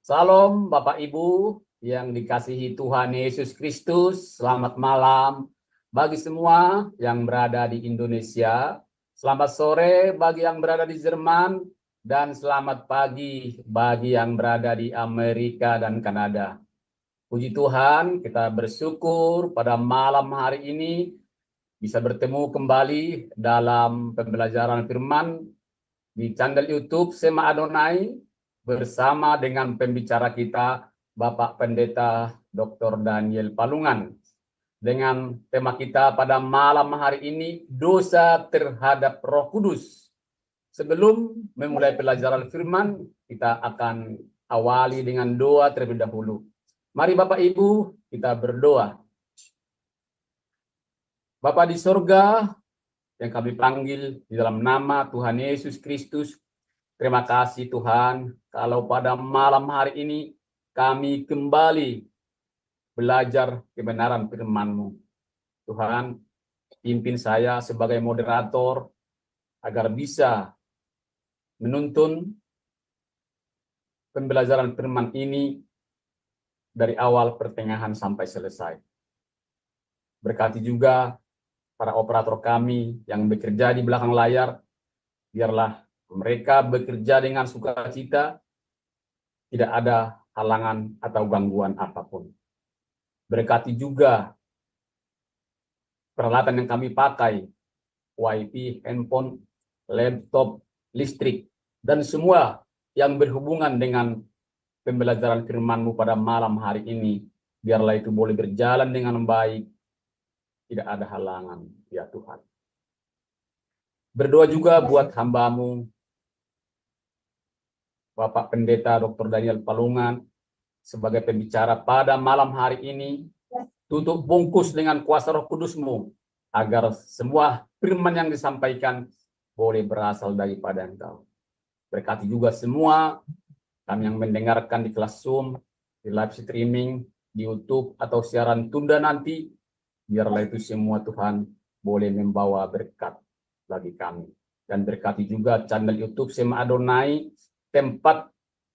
Salam Bapak Ibu yang dikasihi Tuhan Yesus Kristus. Selamat malam bagi semua yang berada di Indonesia. Selamat sore bagi yang berada di Jerman. Dan selamat pagi bagi yang berada di Amerika dan Kanada. Puji Tuhan, kita bersyukur pada malam hari ini bisa bertemu kembali dalam pembelajaran firman di channel YouTube Sema Adonai bersama dengan pembicara kita Bapak Pendeta Dr. Daniel Palungan dengan tema kita pada malam hari ini, dosa terhadap Roh Kudus. Sebelum memulai pelajaran firman, kita akan awali dengan doa terlebih dahulu. Mari Bapak Ibu, kita berdoa. Bapa di sorga, yang kami panggil di dalam nama Tuhan Yesus Kristus, terima kasih Tuhan, kalau pada malam hari ini kami kembali belajar kebenaran firman-Mu. Tuhan, pimpin saya sebagai moderator agar bisa menuntun pembelajaran firman ini dari awal pertengahan sampai selesai. Berkati juga para operator kami yang bekerja di belakang layar, biarlah mereka bekerja dengan sukacita, tidak ada halangan atau gangguan apapun. Berkati juga peralatan yang kami pakai, wifi, handphone, laptop, listrik, dan semua yang berhubungan dengan pembelajaran firman-Mu pada malam hari ini. Biarlah itu boleh berjalan dengan baik, tidak ada halangan, ya Tuhan. Berdoa juga buat hamba-Mu, Bapak Pendeta Dr. Daniel Palungan, sebagai pembicara pada malam hari ini, tutup bungkus dengan kuasa Roh Kudus-Mu, agar semua firman yang disampaikan boleh berasal daripada Engkau. Berkati juga semua kami yang mendengarkan di kelas Zoom, di live streaming, di YouTube, atau siaran tunda nanti, biarlah itu semua Tuhan boleh membawa berkat bagi kami. Dan berkati juga channel YouTube Sema Adonai, tempat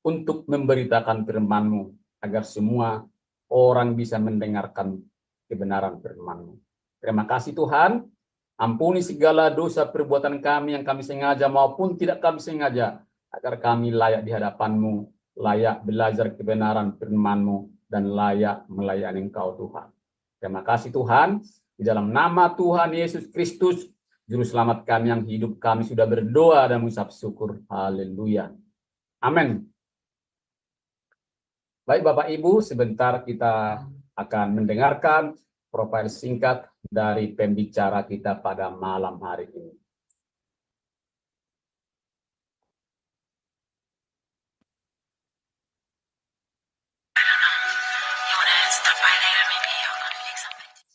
untuk memberitakan firman-Mu, agar semua orang bisa mendengarkan kebenaran firman-Mu. Terima kasih Tuhan, ampuni segala dosa perbuatan kami yang kami sengaja maupun tidak kami sengaja, agar kami layak di hadapan-Mu, layak belajar kebenaran firman-Mu, dan layak melayani Engkau Tuhan. Terima kasih Tuhan, di dalam nama Tuhan Yesus Kristus, Juru Selamat kami yang hidup, kami sudah berdoa dan mengucap syukur. Haleluya. Amin. Baik Bapak Ibu, sebentar kita akan mendengarkan profil singkat dari pembicara kita pada malam hari ini.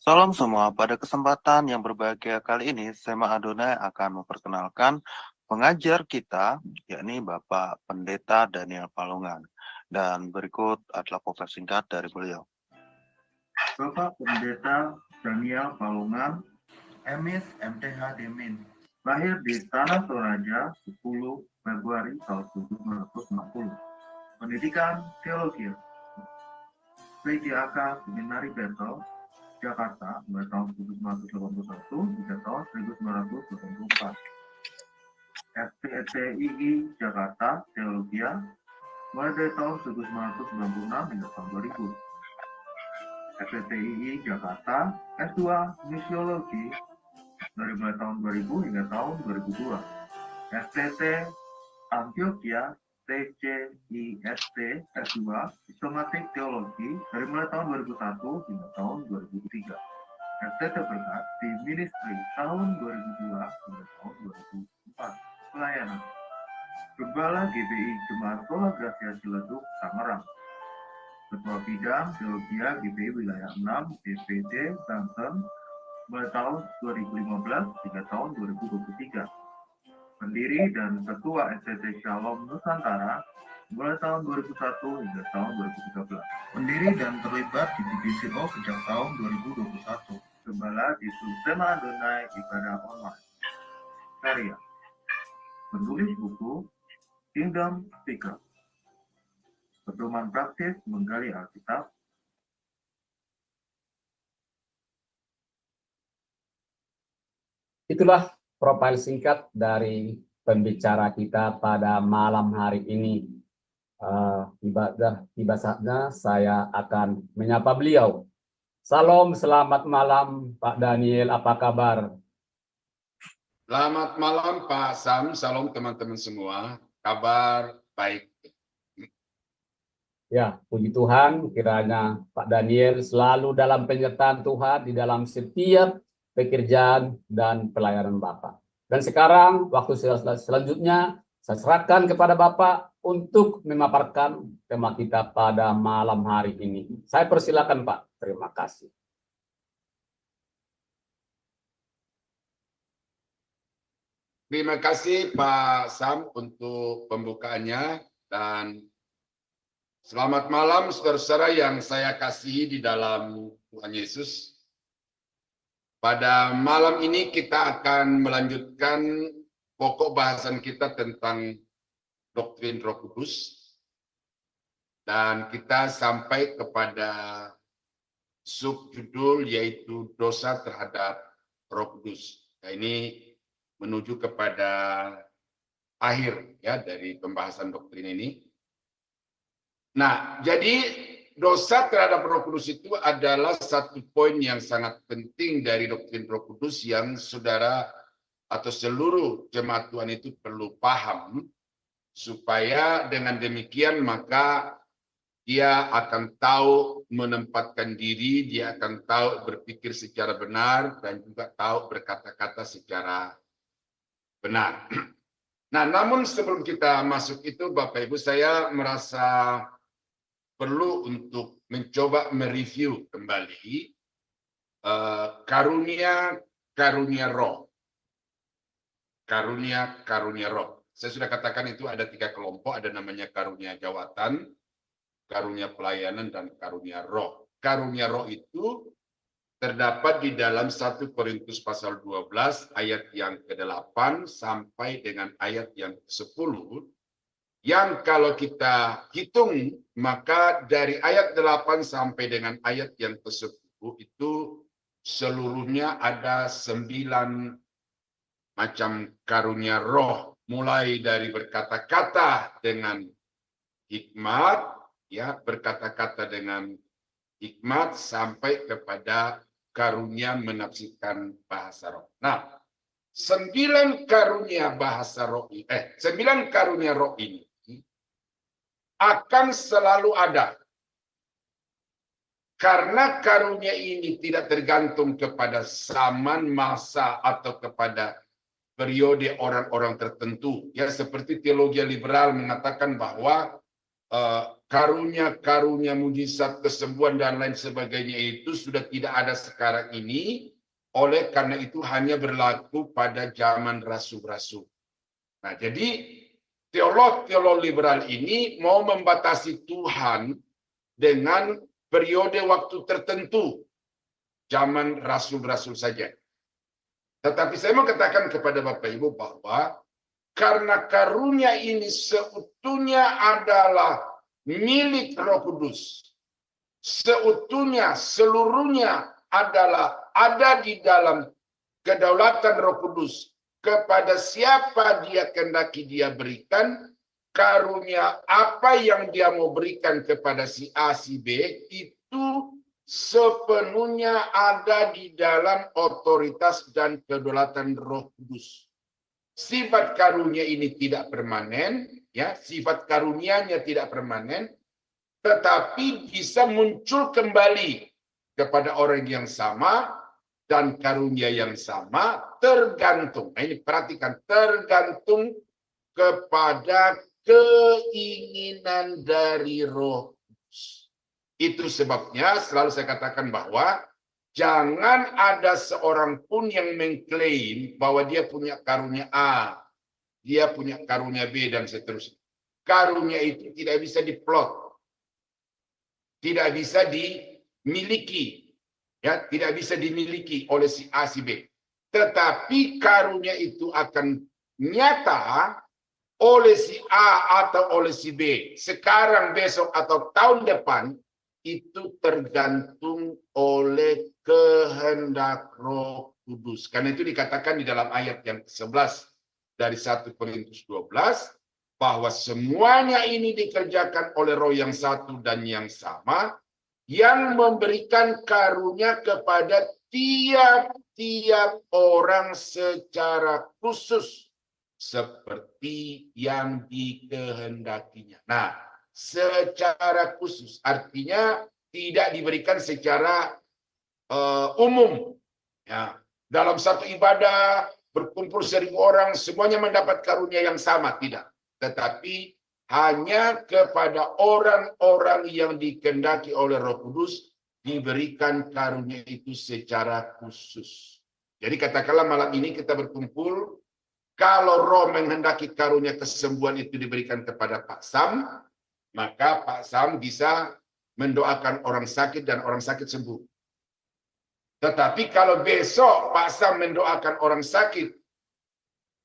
Salam semua, pada kesempatan yang berbahagia kali ini, Sema Adonai akan memperkenalkan pengajar kita, yakni Bapak Pendeta Daniel Palungan. Dan berikut adalah profil singkat dari beliau. Bapak Pendeta Daniel Palungan, MIS MTH Demin, lahir di Tanah Toraja 10 Februari tahun 1960. Pendidikan Teologi, PJAK Seminari Betel, Jakarta, mulai tahun 1981 hingga tahun 1984. FPTII Jakarta, Teologia, mulai dari tahun 1996 hingga tahun 2000. FPTII Jakarta, S2 Misiologi, dari mulai tahun 2000 hingga tahun 2002. FTT Antioquia, TCIST, S2 Sistematik Teologi, dari mulai tahun 2001 hingga tahun 2003. FTT Berkat di Ministry tahun 2002 hingga tahun 2004. Pelayanan Gembala GBI Jemaat Sola Gracia Ciledug, Tangerang. Ketua Bidang Teologia GBI Wilayah 6 DPD Banten, mulai tahun 2015 hingga tahun 2023. Pendiri dan Ketua STT Shalom Nusantara, mulai tahun 2001 hingga tahun 2013. Pendiri dan terlibat di BBCO sejak tahun 2021. Gembala di Sema Adonai Ibadah Online. Karya penulis buku Kingdom Speaker. pedoman praktis menggali Alkitab. Itulah profil singkat dari pembicara kita pada malam hari ini. Tiba saatnya saya akan menyapa beliau. Salam, selamat malam Pak Daniel, apa kabar? Selamat malam Pak Sam, salam teman-teman semua, kabar baik. Ya, puji Tuhan, kiranya Pak Daniel selalu dalam penyertaan Tuhan di dalam setiap pekerjaan dan pelayanan Bapak. Dan sekarang, waktu selanjutnya, saya serahkan kepada Bapak untuk memaparkan tema kita pada malam hari ini. Saya persilakan Pak, terima kasih. Terima kasih Pak Sam untuk pembukaannya dan selamat malam saudara-saudara yang saya kasihi di dalam Tuhan Yesus. Pada malam ini kita akan melanjutkan pokok bahasan kita tentang doktrin Roh Kudus dan kita sampai kepada subjudul yaitu dosa terhadap Roh Kudus. Nah, ini menuju kepada akhir ya dari pembahasan doktrin ini. Nah, jadi dosa terhadap Roh Kudus itu adalah satu poin yang sangat penting dari doktrin Roh Kudus yang saudara atau seluruh jemaat Tuhan itu perlu paham, supaya dengan demikian maka dia akan tahu menempatkan diri, dia akan tahu berpikir secara benar, dan juga tahu berkata-kata secara benar. Nah, namun sebelum kita masuk itu, Bapak Ibu, saya merasa perlu untuk mencoba mereview kembali karunia roh. Karunia roh. Saya sudah katakan itu ada 3 kelompok, ada namanya karunia jawatan, karunia pelayanan, dan karunia roh. Karunia roh itu terdapat di dalam 1 Korintus pasal 12 ayat yang ke-8 sampai dengan ayat yang ke-10, yang kalau kita hitung maka dari ayat 8 sampai dengan ayat yang ke-10 itu seluruhnya ada 9 macam karunia roh, mulai dari berkata-kata dengan hikmat, ya, berkata-kata dengan hikmat sampai kepada karunia menafsirkan bahasa roh. Nah, 9 karunia bahasa roh ini, 9 karunia roh ini akan selalu ada. Karena karunia ini tidak tergantung kepada zaman, masa, atau kepada periode orang-orang tertentu. Ya, seperti teologi liberal mengatakan bahwa karunia-karunia mujizat, kesembuhan, dan lain sebagainya itu sudah tidak ada sekarang ini, oleh karena itu hanya berlaku pada zaman rasul-rasul. Nah, jadi teolog liberal ini mau membatasi Tuhan dengan periode waktu tertentu, zaman rasul-rasul saja. Tetapi saya mau katakan kepada Bapak Ibu bahwa karena karunia ini seutuhnya adalah milik Roh Kudus, seutuhnya, seluruhnya adalah ada di dalam kedaulatan Roh Kudus, kepada siapa dia kehendaki dia berikan, karunia apa yang dia mau berikan kepada si A, si B, itu sepenuhnya ada di dalam otoritas dan kedaulatan Roh Kudus. Sifat karunia ini tidak permanen, ya, sifat karunianya tidak permanen, tetapi bisa muncul kembali kepada orang yang sama dan karunia yang sama, tergantung. Nah, ini perhatikan, tergantung kepada keinginan dari Roh Kudus. Itu sebabnya selalu saya katakan bahwa jangan ada seorang pun yang mengklaim bahwa dia punya karunia A, dia punya karunia B, dan seterusnya. Karunia itu tidak bisa diplot, tidak bisa dimiliki, ya, tidak bisa dimiliki oleh si A, si B. Tetapi karunia itu akan nyata oleh si A atau oleh si B, sekarang, besok, atau tahun depan, itu tergantung oleh kehendak Roh Kudus. Karena itu dikatakan di dalam ayat yang ke-11 dari 1 Korintus 12, bahwa semuanya ini dikerjakan oleh Roh yang satu dan yang sama, yang memberikan karunia kepada tiap-tiap orang secara khusus, seperti yang dikehendakinya. Nah, secara khusus artinya tidak diberikan secara umum. Ya, dalam satu ibadah berkumpul 1.000 orang, semuanya mendapat karunia yang sama, tidak. Tetapi hanya kepada orang-orang yang dikehendaki oleh Roh Kudus diberikan karunia itu secara khusus. Jadi katakanlah malam ini kita berkumpul, kalau Roh menghendaki karunia kesembuhan itu diberikan kepada Pak Sam, maka Pak Sam bisa mendoakan orang sakit dan orang sakit sembuh. Tetapi kalau besok Pak Sam mendoakan orang sakit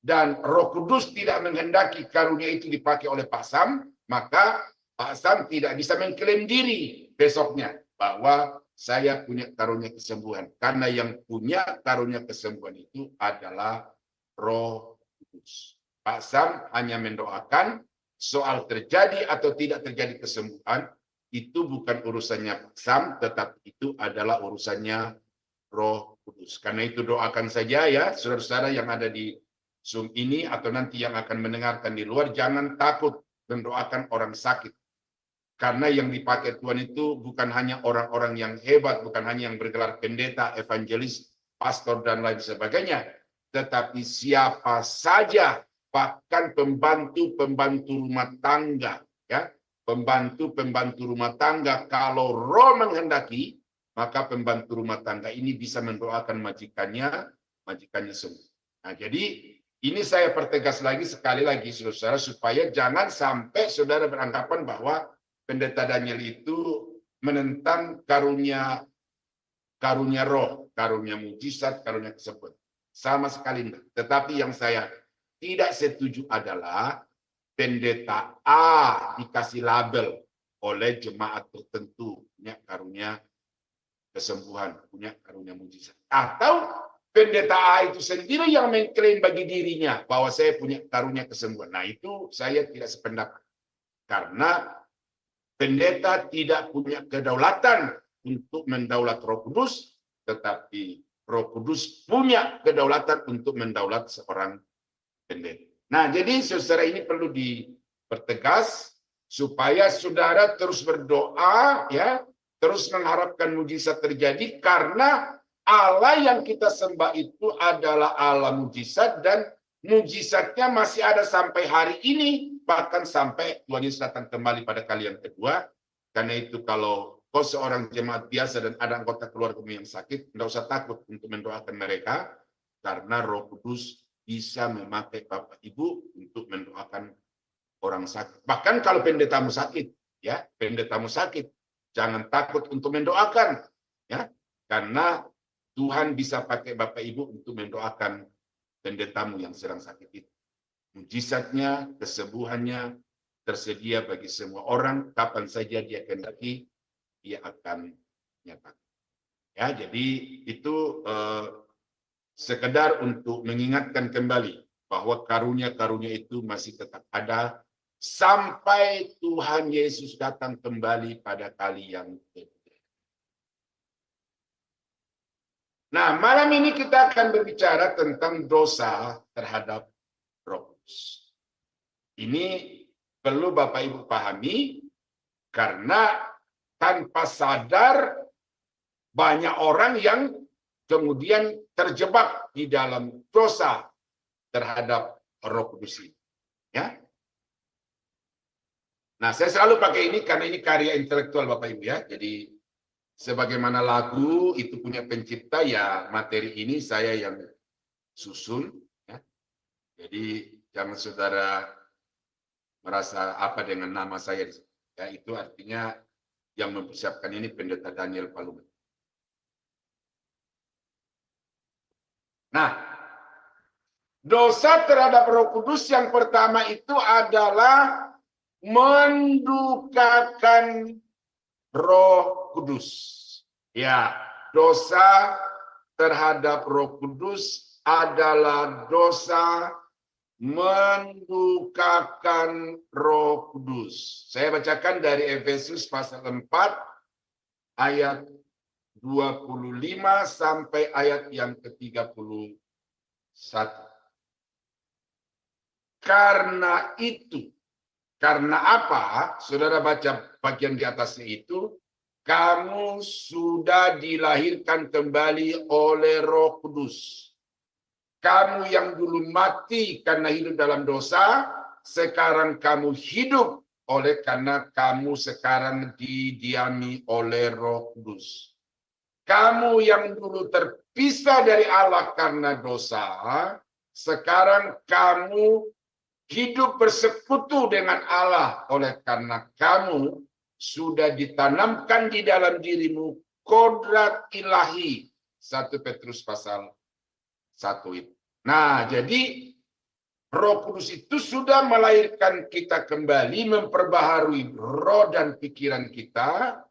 dan Roh Kudus tidak menghendaki karunia itu dipakai oleh Pak Sam, maka Pak Sam tidak bisa mengklaim diri besoknya bahwa saya punya karunia kesembuhan. Karena yang punya karunia kesembuhan itu adalah Roh Kudus. Pak Sam hanya mendoakan, soal terjadi atau tidak terjadi kesembuhan, itu bukan urusannya Pak Sam, tetapi itu adalah urusannya Roh Kudus. Karena itu doakan saja ya, saudara-saudara yang ada di Zoom ini atau nanti yang akan mendengarkan di luar, jangan takut mendoakan orang sakit. Karena yang dipakai Tuhan itu bukan hanya orang-orang yang hebat, bukan hanya yang bergelar pendeta, evangelis, pastor, dan lain sebagainya. Tetapi siapa saja, bahkan pembantu-pembantu rumah tangga. Ya, pembantu-pembantu rumah tangga, kalau Roh menghendaki, maka pembantu rumah tangga ini bisa mendoakan majikannya sembuh. Nah, jadi ini saya pertegas lagi sekali lagi, saudara, supaya jangan sampai saudara beranggapan bahwa Pendeta Daniel itu menentang karunia roh, karunia mujizat, karunia kesembuhan. Sama sekali tidak. Tetapi yang saya tidak setuju adalah pendeta A dikasih label oleh jemaat tertentu punya karunia kesembuhan, punya karunia mujizat. Atau pendeta A itu sendiri yang mengklaim bagi dirinya bahwa saya punya karunia kesembuhan. Nah, itu saya tidak sependapat. Karena pendeta tidak punya kedaulatan untuk mendaulat Roh Kudus, tetapi Roh Kudus punya kedaulatan untuk mendaulat seorang pendeta. Nah, jadi saudara ini perlu dipertegas supaya saudara terus berdoa, ya, terus mengharapkan mujizat terjadi, karena Allah yang kita sembah itu adalah Allah mujizat, dan mujizatnya masih ada sampai hari ini, bahkan sampai Tuhan Yesus datang kembali pada kali yang kedua. Karena itu kalau kau seorang jemaat biasa dan ada anggota keluargamu yang sakit, tidak usah takut untuk mendoakan mereka, karena Roh Kudus bisa memakai Bapak Ibu untuk mendoakan orang sakit. Bahkan kalau pendetamu sakit, ya, pendetamu sakit, jangan takut untuk mendoakan, ya, karena Tuhan bisa pakai Bapak Ibu untuk mendoakan pendetamu yang sedang sakit itu. Mujizatnya, kesembuhannya tersedia bagi semua orang, kapan saja dia kehendaki, dia akan nyatakan. Ya, jadi itu sekedar untuk mengingatkan kembali bahwa karunia-karunia itu masih tetap ada sampai Tuhan Yesus datang kembali pada kali yang kedua. Nah, malam ini kita akan berbicara tentang dosa terhadap Roh Kudus. Ini perlu Bapak Ibu pahami, karena tanpa sadar banyak orang yang kemudian terjebak di dalam dosa terhadap Roh Kudus ini. Ya. Nah, saya selalu pakai ini karena ini karya intelektual Bapak Ibu ya. Jadi sebagaimana lagu itu punya pencipta, ya materi ini saya yang susun. Ya. Jadi jangan saudara merasa apa dengan nama saya. Ya, itu artinya yang mempersiapkan ini Pendeta Daniel Palungan. Nah, Dosa terhadap Roh Kudus yang pertama itu adalah mendukakan Roh Kudus. Ya, dosa terhadap Roh Kudus adalah dosa mendukakan Roh Kudus. Saya bacakan dari Efesus pasal 4 ayat 25 sampai ayat yang ke-31. Karena itu, karena apa? Saudara baca bagian di atasnya itu, kamu sudah dilahirkan kembali oleh Roh Kudus. Kamu yang dulu mati karena hidup dalam dosa, sekarang kamu hidup karena kamu sekarang didiami oleh Roh Kudus. Kamu yang dulu terpisah dari Allah karena dosa, sekarang kamu hidup bersekutu dengan Allah karena kamu sudah ditanamkan di dalam dirimu kodrat ilahi. 1 Petrus pasal 1 itu. Nah, jadi Roh Kudus itu sudah melahirkan kita kembali, memperbaharui roh dan pikiran kita,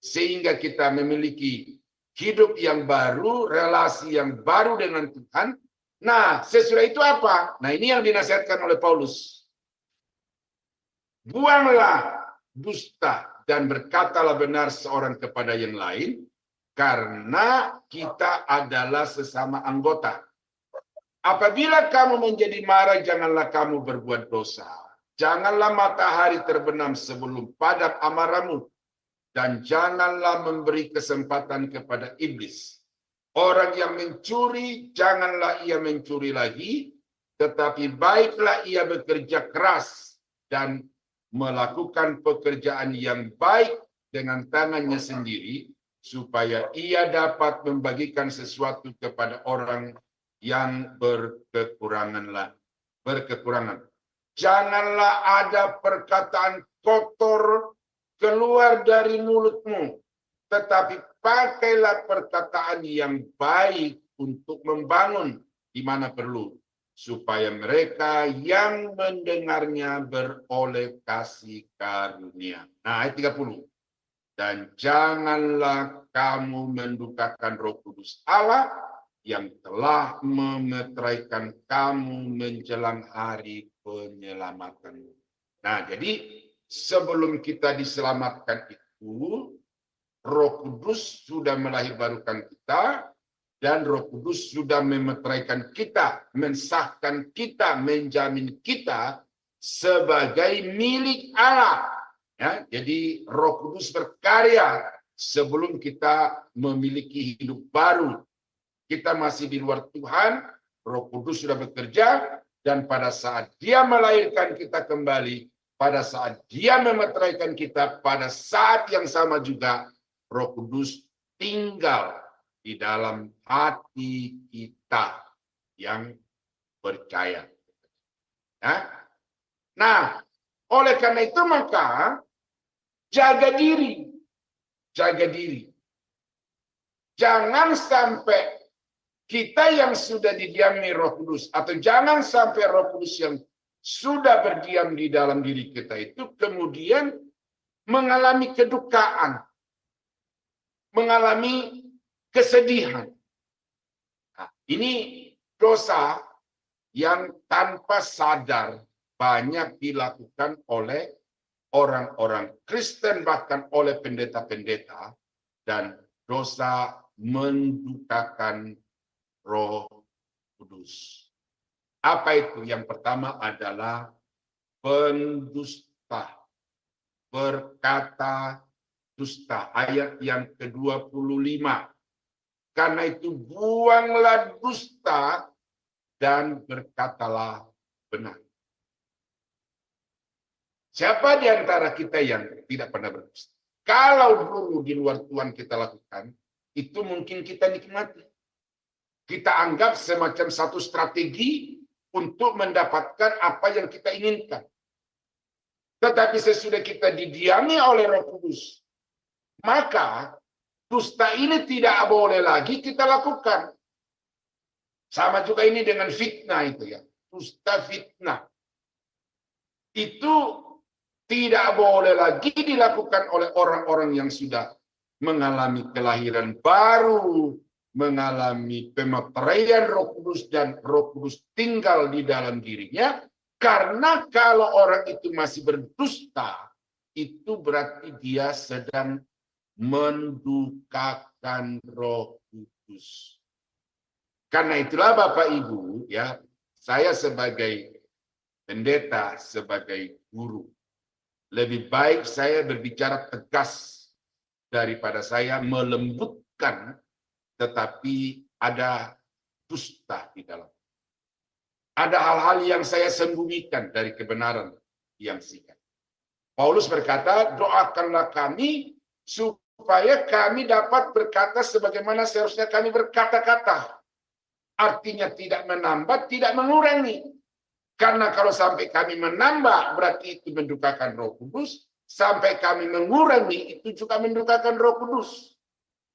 sehingga kita memiliki hidup yang baru, relasi yang baru dengan Tuhan. Nah, sesudah itu apa? Nah, ini yang dinasihatkan oleh Paulus. Buanglah dusta dan berkatalah benar seorang kepada yang lain, karena kita adalah sesama anggota. Apabila kamu menjadi marah, janganlah kamu berbuat dosa. Janganlah matahari terbenam sebelum padam amarahmu, dan janganlah memberi kesempatan kepada iblis. Orang yang mencuri, janganlah ia mencuri lagi, tetapi baiklah ia bekerja keras dan melakukan pekerjaan yang baik dengan tangannya sendiri, supaya ia dapat membagikan sesuatu kepada orang yang berkekurangan. Janganlah ada perkataan kotor keluar dari mulutmu, tetapi pakailah perkataan yang baik untuk membangun di mana perlu, supaya mereka yang mendengarnya beroleh kasih karunia. Nah, ayat 30. Dan janganlah kamu mendukakan Roh Kudus Allah yang telah memeteraikan kamu menjelang hari penyelamatan. Nah, jadi sebelum kita diselamatkan itu, Roh Kudus sudah melahirkan kita, dan Roh Kudus sudah memeteraikan kita, mensahkan kita, menjamin kita sebagai milik Allah. Ya, jadi Roh Kudus berkarya sebelum kita memiliki hidup baru. Kita masih di luar Tuhan, Roh Kudus sudah bekerja, dan pada saat Dia melahirkan kita kembali, pada saat Dia memeteraikan kita, pada saat yang sama juga Roh Kudus tinggal di dalam hati kita yang percaya. Nah, oleh karena itu maka jaga diri. Jangan sampai kita yang sudah didiami Roh Kudus, atau jangan sampai Roh Kudus yang sudah berdiam di dalam diri kita itu kemudian mengalami kedukaan, mengalami kesedihan. Nah, ini dosa yang tanpa sadar banyak dilakukan oleh orang-orang Kristen, bahkan oleh pendeta-pendeta, dan dosa mendukakan Roh Kudus. Apa itu? Yang pertama adalah pendusta, berkata dusta, ayat yang ke-25. Karena itu buanglah dusta dan berkatalah benar. Siapa di antara kita yang tidak pernah berdusta? Kalau dulu di luar Tuhan kita lakukan, itu mungkin kita nikmati. Kita anggap semacam satu strategi untuk mendapatkan apa yang kita inginkan. Tetapi sesudah kita didiami oleh Roh Kudus, maka dusta ini tidak boleh lagi kita lakukan. Sama juga ini dengan fitnah itu ya. Dusta fitnah. Itu tidak boleh lagi dilakukan oleh orang-orang yang sudah mengalami kelahiran baru, mengalami pemeteraian Roh Kudus dan Roh Kudus tinggal di dalam dirinya. Karena kalau orang itu masih berdusta, itu berarti dia sedang mendukakan Roh Kudus. Karena itulah Bapak Ibu, ya, saya sebagai pendeta, sebagai guru, lebih baik saya berbicara tegas daripada saya melembutkan, tetapi ada dusta di dalam. Ada hal-hal yang saya sembunyikan dari kebenaran yang singkat. Paulus berkata, doakanlah kami supaya kami dapat berkata sebagaimana seharusnya kami berkata-kata. Artinya tidak menambah, tidak mengurangi. Karena kalau sampai kami menambah, berarti itu mendukakan Roh Kudus. Sampai kami mengurangi, itu juga mendukakan Roh Kudus.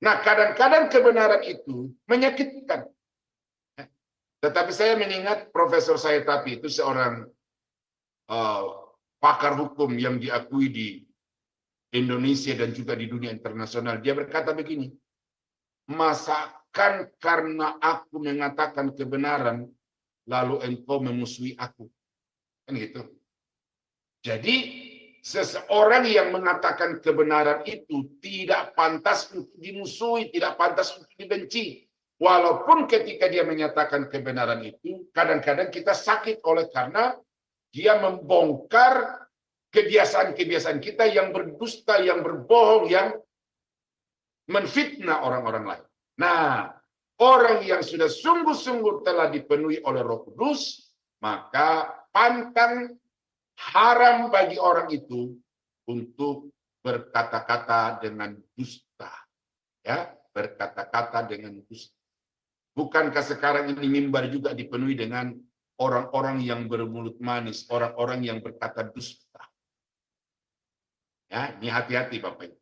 Nah, kadang-kadang kebenaran itu menyakitkan. Tetapi saya mengingat Profesor Sayetapi itu seorang pakar hukum yang diakui di Indonesia dan juga di dunia internasional. Dia berkata begini, masakan karena aku mengatakan kebenaran, lalu engkau memusuhi aku. Kan gitu. Jadi, seseorang yang mengatakan kebenaran itu tidak pantas untuk dimusuhi, tidak pantas untuk dibenci. Walaupun ketika dia menyatakan kebenaran itu, kadang-kadang kita sakit oleh karena dia membongkar kebiasaan-kebiasaan kita yang berdusta, yang berbohong, yang menfitnah orang-orang lain. Nah, orang yang sudah sungguh-sungguh telah dipenuhi oleh Roh Kudus, maka pantang haram bagi orang itu untuk berkata-kata dengan dusta. Ya, berkata-kata dengan dusta. Bukankah sekarang ini mimbar juga dipenuhi dengan orang-orang yang bermulut manis, orang-orang yang berkata dusta. Ya, ini hati-hati Bapak Ibu.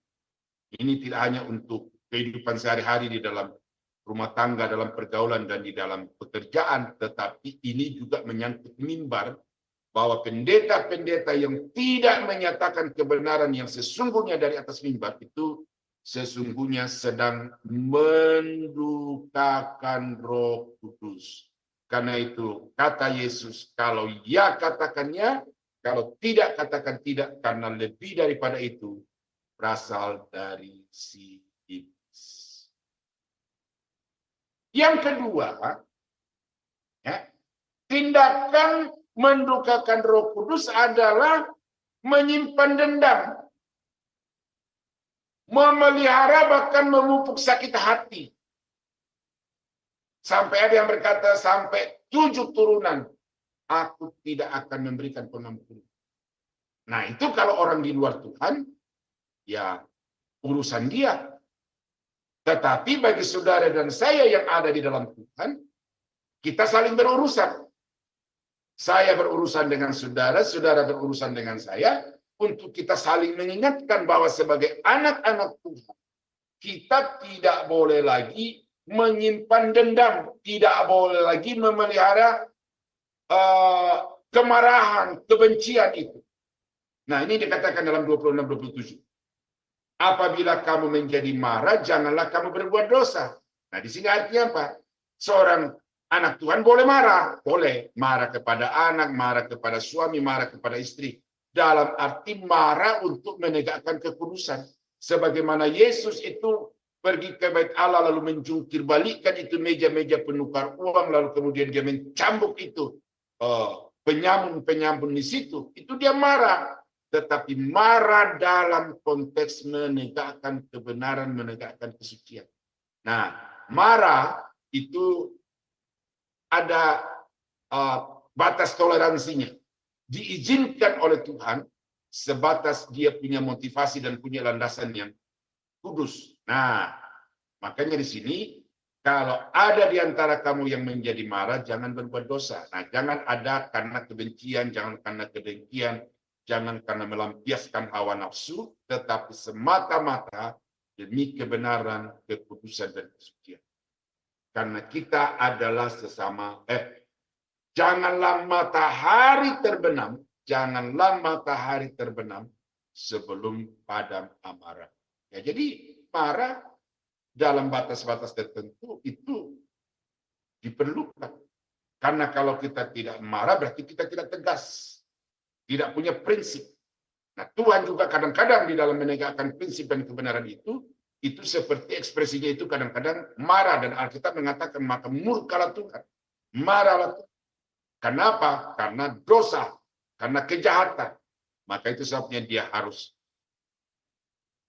Ini tidak hanya untuk kehidupan sehari-hari di dalam rumah tangga, dalam pergaulan, dan di dalam pekerjaan, tetapi ini juga menyangkut mimbar, bahwa pendeta-pendeta yang tidak menyatakan kebenaran yang sesungguhnya dari atas mimbar itu sesungguhnya sedang mendukakan Roh Kudus. Karena itu kata Yesus, kalau ya katakan ya, kalau tidak katakan tidak, karena lebih daripada itu berasal dari si iblis. Yang kedua, ya, tindakan mendukakan Roh Kudus adalah menyimpan dendam, memelihara bahkan memupuk sakit hati. Sampai ada yang berkata sampai 7 turunan, aku tidak akan memberikan pengampunan. Nah itu kalau orang di luar Tuhan, ya urusan dia. Tetapi bagi saudara dan saya yang ada di dalam Tuhan, kita saling berurusan. Saya berurusan dengan saudara, saudara berurusan dengan saya, untuk kita saling mengingatkan bahwa sebagai anak-anak Tuhan, kita tidak boleh lagi menyimpan dendam, tidak boleh lagi memelihara kemarahan, kebencian itu. Nah ini dikatakan dalam 26-27. Apabila kamu menjadi marah, janganlah kamu berbuat dosa. Nah, di sini artinya apa? Seorang anak Tuhan boleh marah. Boleh marah kepada anak, marah kepada suami, marah kepada istri. Dalam arti marah untuk menegakkan kekudusan. Sebagaimana Yesus itu pergi ke bait Allah lalu menjungkir balikkan itu meja-meja penukar uang, lalu kemudian dia mencambuk itu penyamun-penyamun di situ. Itu dia marah. Tetapi marah dalam konteks menegakkan kebenaran, menegakkan kesucian. Nah, marah itu ada batas toleransinya. Diizinkan oleh Tuhan sebatas dia punya motivasi dan punya landasan yang kudus. Nah, makanya di sini kalau ada di antara kamu yang menjadi marah, jangan berbuat dosa. Nah, jangan ada karena kebencian, jangan karena kedengkian, jangan karena melampiaskan hawa nafsu, tetapi semata-mata demi kebenaran, kekudusan, dan kesucian. Karena kita adalah sesama, janganlah matahari terbenam sebelum padam amarah. Ya, jadi marah dalam batas-batas tertentu itu diperlukan. Karena kalau kita tidak marah berarti kita tidak tegas, tidak punya prinsip. Nah, Tuhan juga kadang-kadang di dalam menegakkan prinsip dan kebenaran itu seperti ekspresinya itu kadang-kadang marah, dan Alkitab mengatakan maka murkalah Tuhan, marahlah Tuhan. Kenapa? Karena dosa, karena kejahatan. Maka itu sebabnya dia harus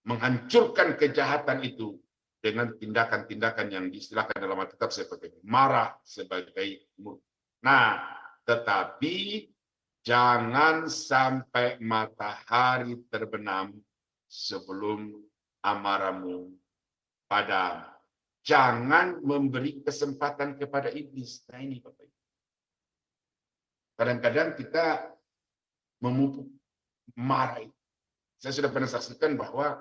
menghancurkan kejahatan itu dengan tindakan-tindakan yang diistilahkan dalam Alkitab seperti marah sebagai murka. Nah, tetapi jangan sampai matahari terbenam sebelum amarahmu padam. Jangan memberi kesempatan kepada iblis. Nah, ini Bapak Ibu. Kadang-kadang kita memupuk marah. Saya sudah pernah saksikan bahwa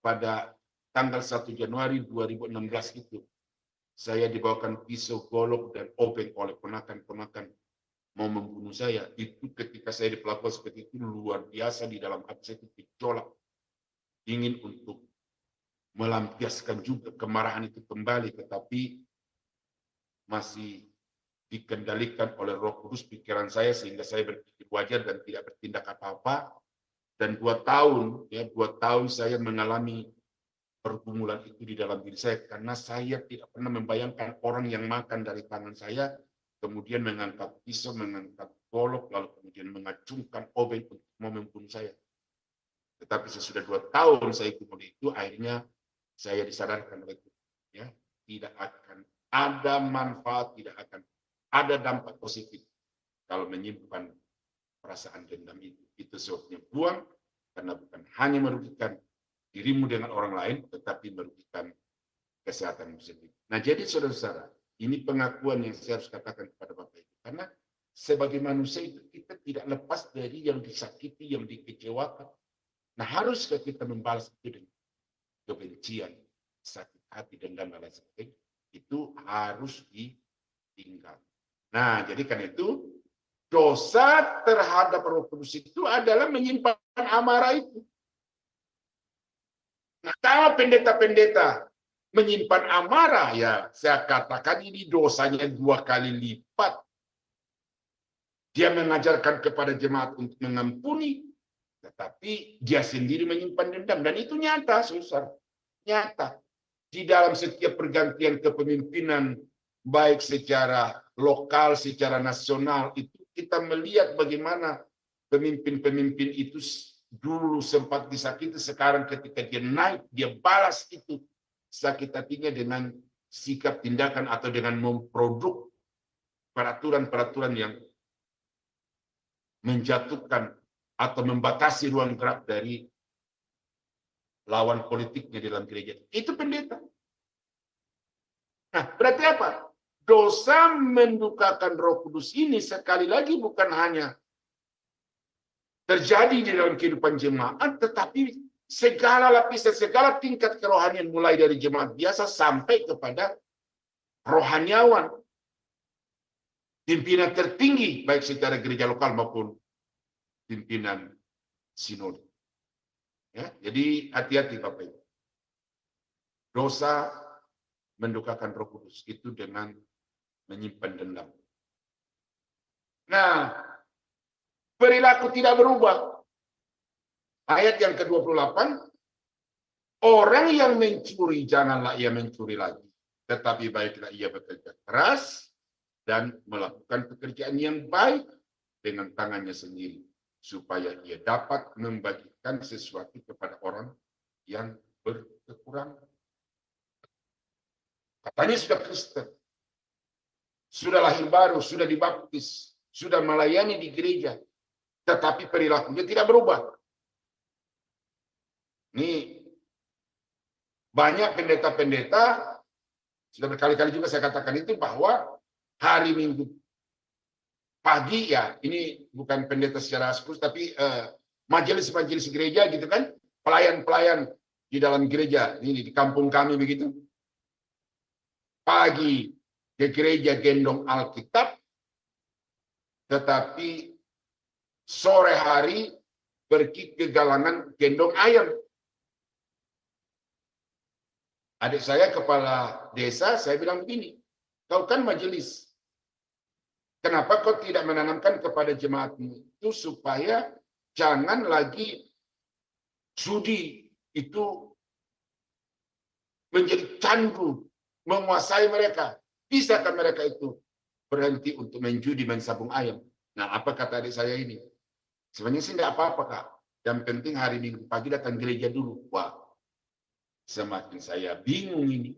pada tanggal 1 Januari 2016 itu, saya dibawakan pisau golok dan obeng oleh ponakan-ponakan mau membunuh saya. Itu ketika saya diperlakukan seperti itu luar biasa, di dalam hati saya itu gejolak. Ingin untuk melampiaskan juga kemarahan itu kembali, tetapi masih dikendalikan oleh Roh Kudus pikiran saya sehingga saya berpikir wajar dan tidak bertindak apa-apa. Dan 2 tahun saya mengalami pergumulan itu di dalam diri saya, karena saya tidak pernah membayangkan orang yang makan dari tangan saya kemudian mengangkat pisau, mengangkat golok, lalu kemudian mengacungkan obeng untuk mau membunuh saya. Tetapi sesudah 2 tahun saya kemudian itu, akhirnya saya disadarkan oleh Tuhan, ya, tidak akan ada manfaat, tidak akan ada dampak positif kalau menyimpan perasaan dendam itu. Itu sebabnya buang, karena bukan hanya merugikan dirimu dengan orang lain, tetapi merugikan kesehatanmu sendiri. Nah, jadi saudara-saudara, ini pengakuan yang saya harus katakan kepada Bapak Ibu. Karena sebagai manusia itu kita tidak lepas dari yang disakiti, yang dikecewakan. Nah, haruskah kita membalas itu dengan kebencian, sakit hati, dendam, dan lain sebagainya? Itu harus ditinggal. Nah, jadi kan itu dosa terhadap Roh Kudus itu adalah menyimpan amarah itu. Nah, kalau pendeta-pendeta menyimpan amarah, ya saya katakan ini dosanya 2 kali lipat. Dia mengajarkan kepada jemaat untuk mengampuni, tetapi dia sendiri menyimpan dendam. Dan itu nyata, susah. Nyata. Di dalam setiap pergantian kepemimpinan, baik secara lokal, secara nasional, itu kita melihat bagaimana pemimpin-pemimpin itu dulu sempat disakiti, sekarang ketika dia naik, dia balas itu sakit hatinya dengan sikap tindakan atau dengan memproduk peraturan-peraturan yang menjatuhkan atau membatasi ruang gerak dari lawan politiknya di dalam gereja. Itu pendeta. Nah, berarti apa? Dosa mendukakan Roh Kudus ini sekali lagi bukan hanya terjadi di dalam kehidupan jemaat, tetapi segala lapisan, segala tingkat kerohanian, mulai dari jemaat biasa sampai kepada rohaniawan, pimpinan tertinggi baik secara gereja lokal maupun pimpinan sinode. Ya, jadi hati-hati Bapak Ibu. Dosa mendukakan Roh Kudus itu dengan menyimpan dendam. Nah, perilaku tidak berubah. Ayat yang ke-28, orang yang mencuri janganlah ia mencuri lagi, tetapi baiklah ia bekerja keras dan melakukan pekerjaan yang baik dengan tangannya sendiri, supaya ia dapat membagikan sesuatu kepada orang yang berkekurangan. Katanya sudah Kristen, sudah lahir baru, sudah dibaptis, sudah melayani di gereja, tetapi perilakunya tidak berubah. Ini banyak pendeta-pendeta, sudah berkali-kali juga saya katakan itu, bahwa hari Minggu pagi, ya ini bukan pendeta secara khusus, tapi majelis-majelis gereja gitu kan, pelayan-pelayan di dalam gereja, ini di kampung kami begitu. pagi ke gereja gendong Alkitab, tetapi sore hari pergi ke galangan gendong ayam. Adik saya kepala desa, saya bilang begini, kau kan majelis, kenapa kau tidak menanamkan kepada jemaatmu itu supaya jangan lagi judi itu menjadi candu menguasai mereka. Bisakah mereka itu berhenti untuk menjudi main sabung ayam? Nah, apa kata adik saya ini? Sebenarnya sih tidak apa-apa, Kak. Yang penting hari Minggu pagi datang gereja dulu. Wah, semakin saya bingung ini.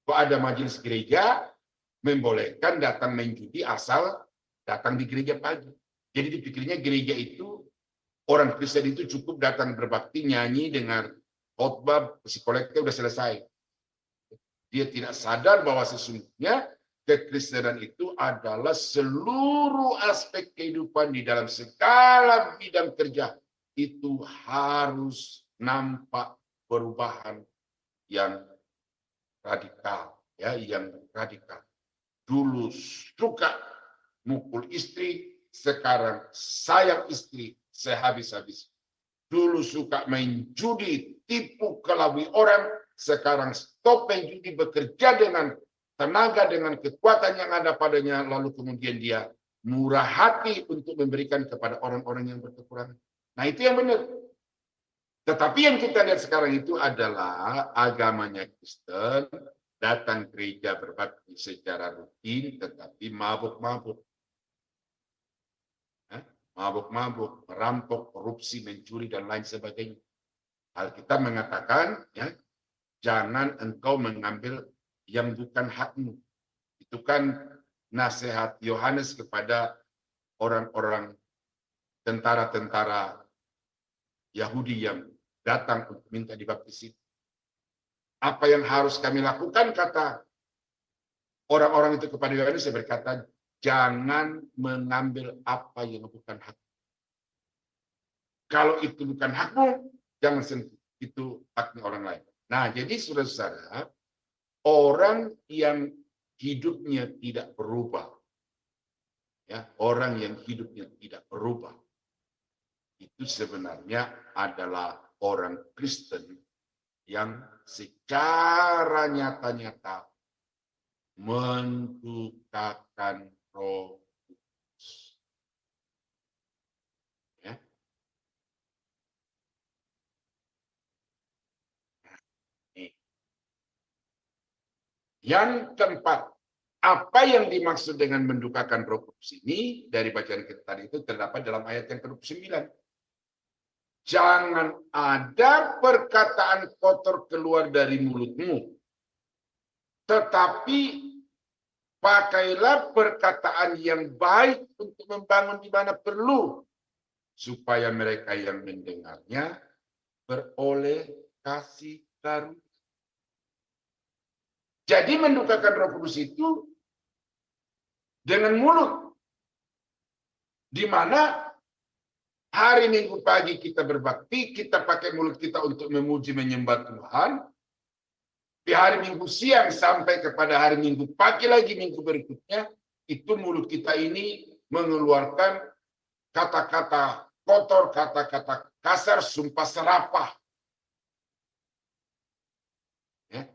Kok ada majelis gereja membolehkan datang main judi asal datang di gereja pagi. Jadi dipikirnya gereja itu, orang Kristen itu cukup datang berbakti, nyanyi, dengar khotbah, psikoleknya udah selesai. Dia tidak sadar bahwa sesungguhnya kekristenan itu adalah seluruh aspek kehidupan di dalam segala bidang kerja. Itu harus nampak perubahan yang radikal, ya, yang radikal. Dulu suka mukul istri, sekarang sayang istri sehabis-habis. Dulu suka main judi, tipu kelabui orang, sekarang stop main judi, bekerja dengan tenaga, dengan kekuatan yang ada padanya, lalu kemudian dia murah hati untuk memberikan kepada orang-orang yang berkekurangan. Nah, itu yang benar. Tetapi yang kita lihat sekarang itu adalah agamanya Kristen, datang gereja berbakti secara rutin, tetapi mabuk-mabuk. Mabuk-mabuk, merampok, korupsi, mencuri, dan lain sebagainya. Alkitab mengatakan, ya, jangan engkau mengambil yang bukan hakmu. Itu kan nasihat Yohanes kepada orang-orang tentara-tentara Yahudi yang datang untuk minta dibaptis. Apa yang harus kami lakukan, kata orang-orang itu kepada Yohanes, dia berkata, jangan mengambil apa yang bukan hak. Kalau itu bukan hakmu, jangan sentuh. Itu haknya orang lain. Nah, jadi saudara-saudara, orang yang hidupnya tidak berubah, ya, orang yang hidupnya tidak berubah, itu sebenarnya adalah orang Kristen yang secara nyata-nyata mendukakan Roh Kudus. Ya. Yang keempat, apa yang dimaksud dengan mendukakan Roh Kudus ini dari bacaan kita tadi itu terdapat dalam ayat yang ke-29. Jangan ada perkataan kotor keluar dari mulutmu, tetapi pakailah perkataan yang baik untuk membangun di mana perlu, supaya mereka yang mendengarnya beroleh kasih karunia. Jadi mendukakan Roh Kudus itu dengan mulut, di mana hari Minggu pagi kita berbakti, kita pakai mulut kita untuk memuji menyembah Tuhan. Di hari Minggu siang sampai kepada hari Minggu pagi lagi minggu berikutnya, itu mulut kita ini mengeluarkan kata-kata kotor, kata-kata kasar, sumpah serapah. Ya.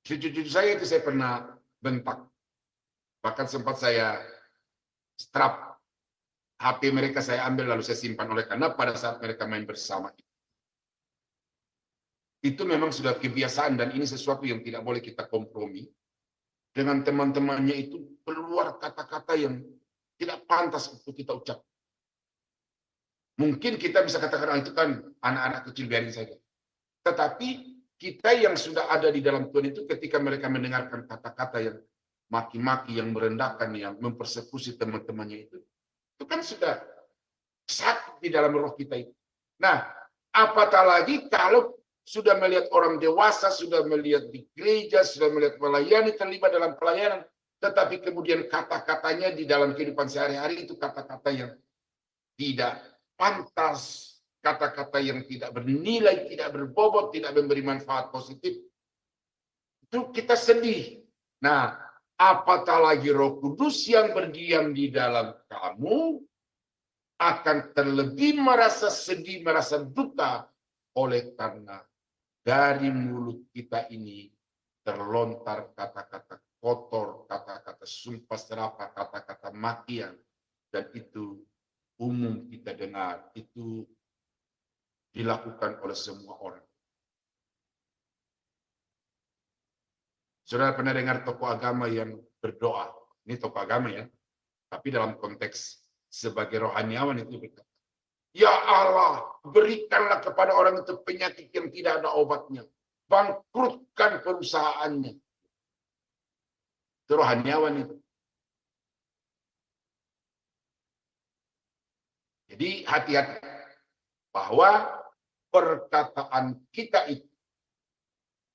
Cucu-cucu saya itu saya pernah bentak. Bahkan sempat saya strap. HP mereka saya ambil lalu saya simpan, oleh karena pada saat mereka main bersama itu memang sudah kebiasaan, dan ini sesuatu yang tidak boleh kita kompromi. Dengan teman-temannya itu keluar kata-kata yang tidak pantas untuk kita ucap. Mungkin kita bisa katakan itu kan anak-anak kecil, biarin saja. Tetapi kita yang sudah ada di dalam Tuhan itu, ketika mereka mendengarkan kata-kata yang maki-maki, yang merendahkan, yang mempersekusi teman-temannya itu kan sudah sakit di dalam roh kita itu. Nah, apatah lagi kalau sudah melihat orang dewasa, sudah melihat di gereja, sudah melihat melayani, terlibat dalam pelayanan, tetapi kemudian kata-katanya di dalam kehidupan sehari-hari itu kata-kata yang tidak pantas, kata-kata yang tidak bernilai, tidak berbobot, tidak memberi manfaat positif. itu kita sedih. Nah, apatah lagi Roh Kudus yang berdiam di dalam kamu akan terlebih merasa sedih, merasa duka oleh karena dari mulut kita ini terlontar kata-kata kotor, kata-kata sumpah serapah, kata-kata makian, dan itu umum kita dengar, itu dilakukan oleh semua orang. Saudara pernah dengar tokoh agama yang berdoa? Ini tokoh agama ya, tapi dalam konteks sebagai rohaniawan itu berkata, ya Allah, berikanlah kepada orang itu penyakit yang tidak ada obatnya. Bangkrutkan perusahaannya. Itu rohaniawan itu. Jadi hati-hati bahwa perkataan kita itu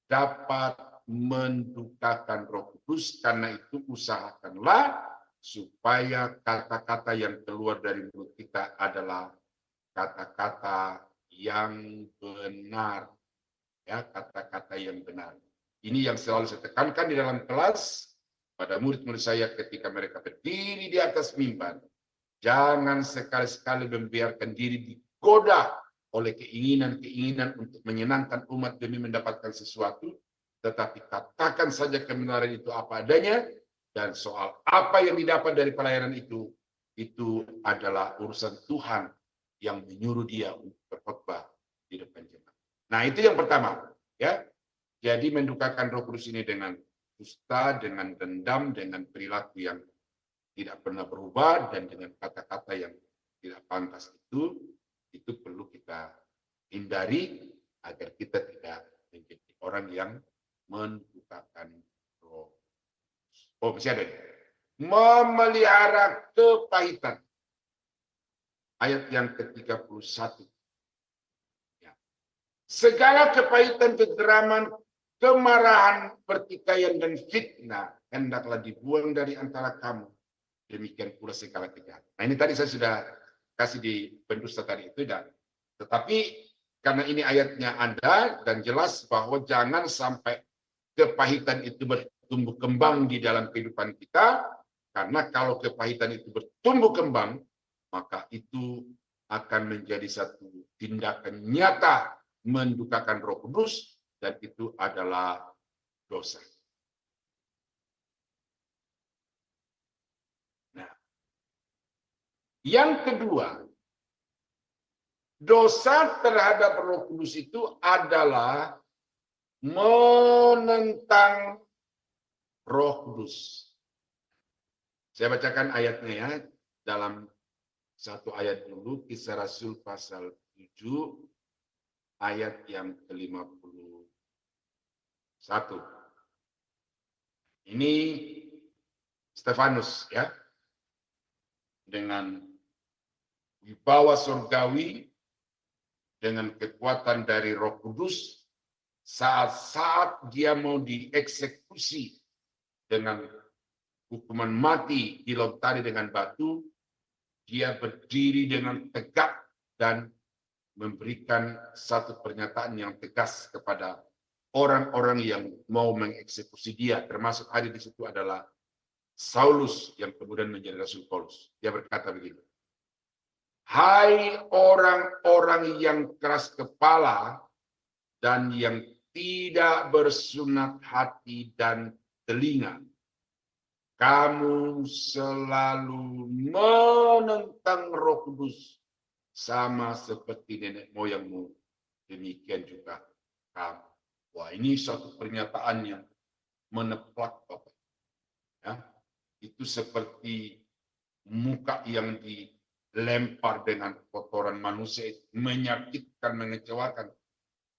dapat mendukakan Roh Kudus, karena itu usahakanlah supaya kata-kata yang keluar dari mulut kita adalah kata-kata yang benar, ya, kata-kata yang benar. Ini yang selalu saya tekankan di dalam kelas pada murid-murid saya ketika mereka berdiri di atas mimbar. Jangan sekali-sekali membiarkan diri digoda oleh keinginan-keinginan untuk menyenangkan umat demi mendapatkan sesuatu, tetapi katakan saja kebenaran itu apa adanya, dan soal apa yang didapat dari pelayanan itu adalah urusan Tuhan yang menyuruh dia untuk berkhotbah di depan jemaat. Nah, itu yang pertama, ya. Jadi mendukakan Roh Kudus ini dengan dusta, dengan dendam, dengan perilaku yang tidak pernah berubah, dan dengan kata-kata yang tidak pantas itu perlu kita hindari agar kita tidak menjadi orang yang mendukakan Roh. Oh, masih ada. Memelihara kepahitan. Ayat yang ke-31. Ya. Segala kepahitan, kegeraman, kemarahan, pertikaian, dan fitnah hendaklah dibuang dari antara kamu. Demikian pula segala kejahatan. Nah, ini tadi saya sudah kasih di pendusta tadi itu, dan tetapi karena ini ayatnya ada dan jelas bahwa jangan sampai kepahitan itu bertumbuh kembang di dalam kehidupan kita, karena kalau kepahitan itu bertumbuh kembang, maka itu akan menjadi satu tindakan nyata mendukakan Roh Kudus, dan itu adalah dosa. Yang kedua, dosa terhadap Roh Kudus itu adalah menentang Roh Kudus. Saya bacakan ayatnya ya, dalam satu ayat dulu, Kisah Rasul pasal 7, ayat yang ke-51. Ini Stefanus ya, dengan wibawa surgawi, dengan kekuatan dari Roh Kudus, saat-saat dia mau dieksekusi dengan hukuman mati, dilontari dengan batu, dia berdiri dengan tegak dan memberikan satu pernyataan yang tegas kepada orang-orang yang mau mengeksekusi dia, termasuk hadir di situ adalah Saulus yang kemudian menjadi Rasul Paulus. Dia berkata begini, hai orang-orang yang keras kepala dan yang tidak bersunat hati dan telinga, kamu selalu menentang Roh Kudus sama seperti nenek moyangmu, demikian juga kamu. Wah, ini suatu pernyataan yang meneplak, Bapak. Ya, itu seperti muka yang dilempar dengan kotoran manusia, menyakitkan, mengecewakan.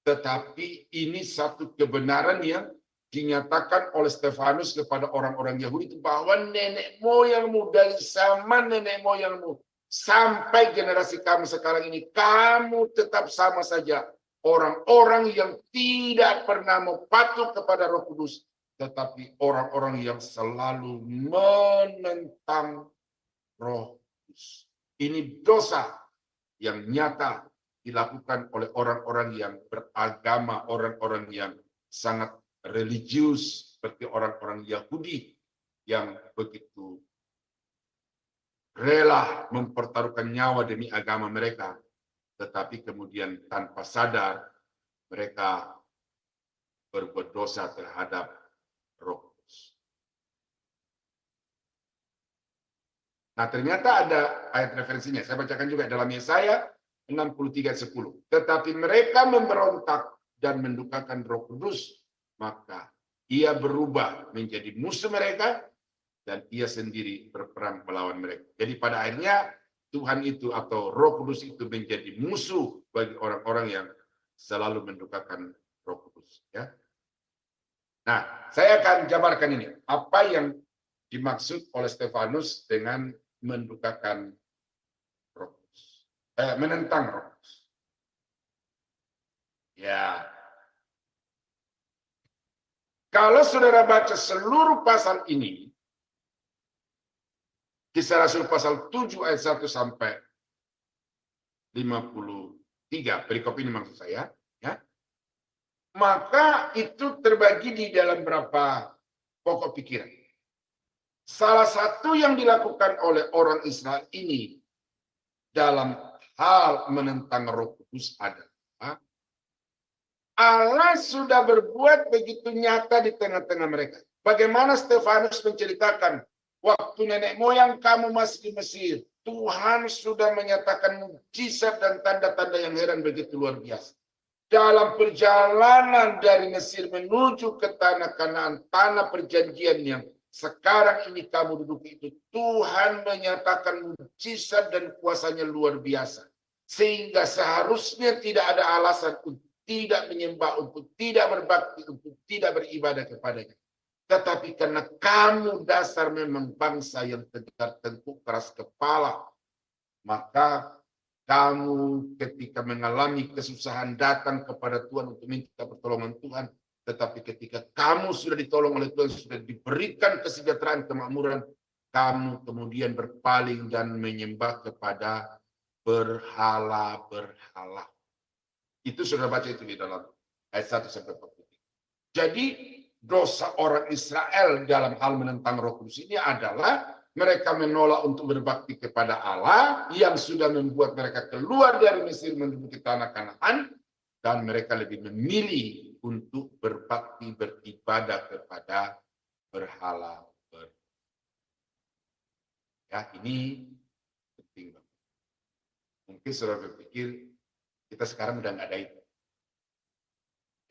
Tetapi ini satu kebenaran yang dinyatakan oleh Stefanus kepada orang-orang Yahudi, bahwa nenek moyangmu, dari zaman nenek moyangmu sampai generasi kamu sekarang ini, kamu tetap sama saja orang-orang yang tidak pernah mau patuh kepada Roh Kudus, tetapi orang-orang yang selalu menentang Roh Kudus. Ini dosa yang nyata dilakukan oleh orang-orang yang beragama, orang-orang yang sangat religius seperti orang-orang Yahudi yang begitu rela mempertaruhkan nyawa demi agama mereka, tetapi kemudian tanpa sadar mereka berbuat dosa terhadap Roh Kudus. Nah, ternyata ada ayat referensinya. Saya bacakan juga dalam Yesaya 63:10. Tetapi mereka memberontak dan mendukakan Roh Kudus, maka ia berubah menjadi musuh mereka dan ia sendiri berperang melawan mereka. Jadi pada akhirnya Tuhan itu atau Roh Kudus itu menjadi musuh bagi orang-orang yang selalu mendukakan Roh Kudus. Ya. Nah, saya akan jabarkan ini. Apa yang dimaksud oleh Stefanus dengan mendukakan Roh Kudus, menentang Roh Kudus. Ya, kalau saudara baca seluruh pasal ini, Kisah Rasul pasal 7 ayat 1 sampai 53, perikop ini maksud saya, ya. Maka itu terbagi di dalam berapa pokok pikiran. Salah satu yang dilakukan oleh orang Israel ini dalam hal menentang Roh Kudus adalah Allah sudah berbuat begitu nyata di tengah-tengah mereka. Bagaimana Stefanus menceritakan, waktu nenek moyang kamu masih di Mesir, Tuhan sudah menyatakan mukjizat dan tanda-tanda yang heran begitu luar biasa. Dalam perjalanan dari Mesir menuju ke tanah Kanaan, tanah perjanjian yang sekarang ini kamu duduk itu, Tuhan menyatakan mukjizat dan kuasanya luar biasa. Sehingga seharusnya tidak ada alasan untuk tidak menyembah, untuk tidak berbakti, untuk tidak beribadah kepadanya. Tetapi karena kamu dasar memang bangsa yang tegar tengkuk, keras kepala, maka kamu ketika mengalami kesusahan datang kepada Tuhan untuk minta pertolongan Tuhan. Tetapi ketika kamu sudah ditolong oleh Tuhan, sudah diberikan kesejahteraan, kemakmuran, kamu kemudian berpaling dan menyembah kepada berhala-berhala. Itu sudah baca itu di dalam ayat 1 sampai 43. Jadi dosa orang Israel dalam hal menentang Roh Kudus ini adalah mereka menolak untuk berbakti kepada Allah yang sudah membuat mereka keluar dari Mesir menuju tanah Kanaan, dan mereka lebih memilih untuk berbakti beribadah kepada berhala. Ya, ini penting. Mungkin saudara berpikir kita sekarang udah nggak ada itu.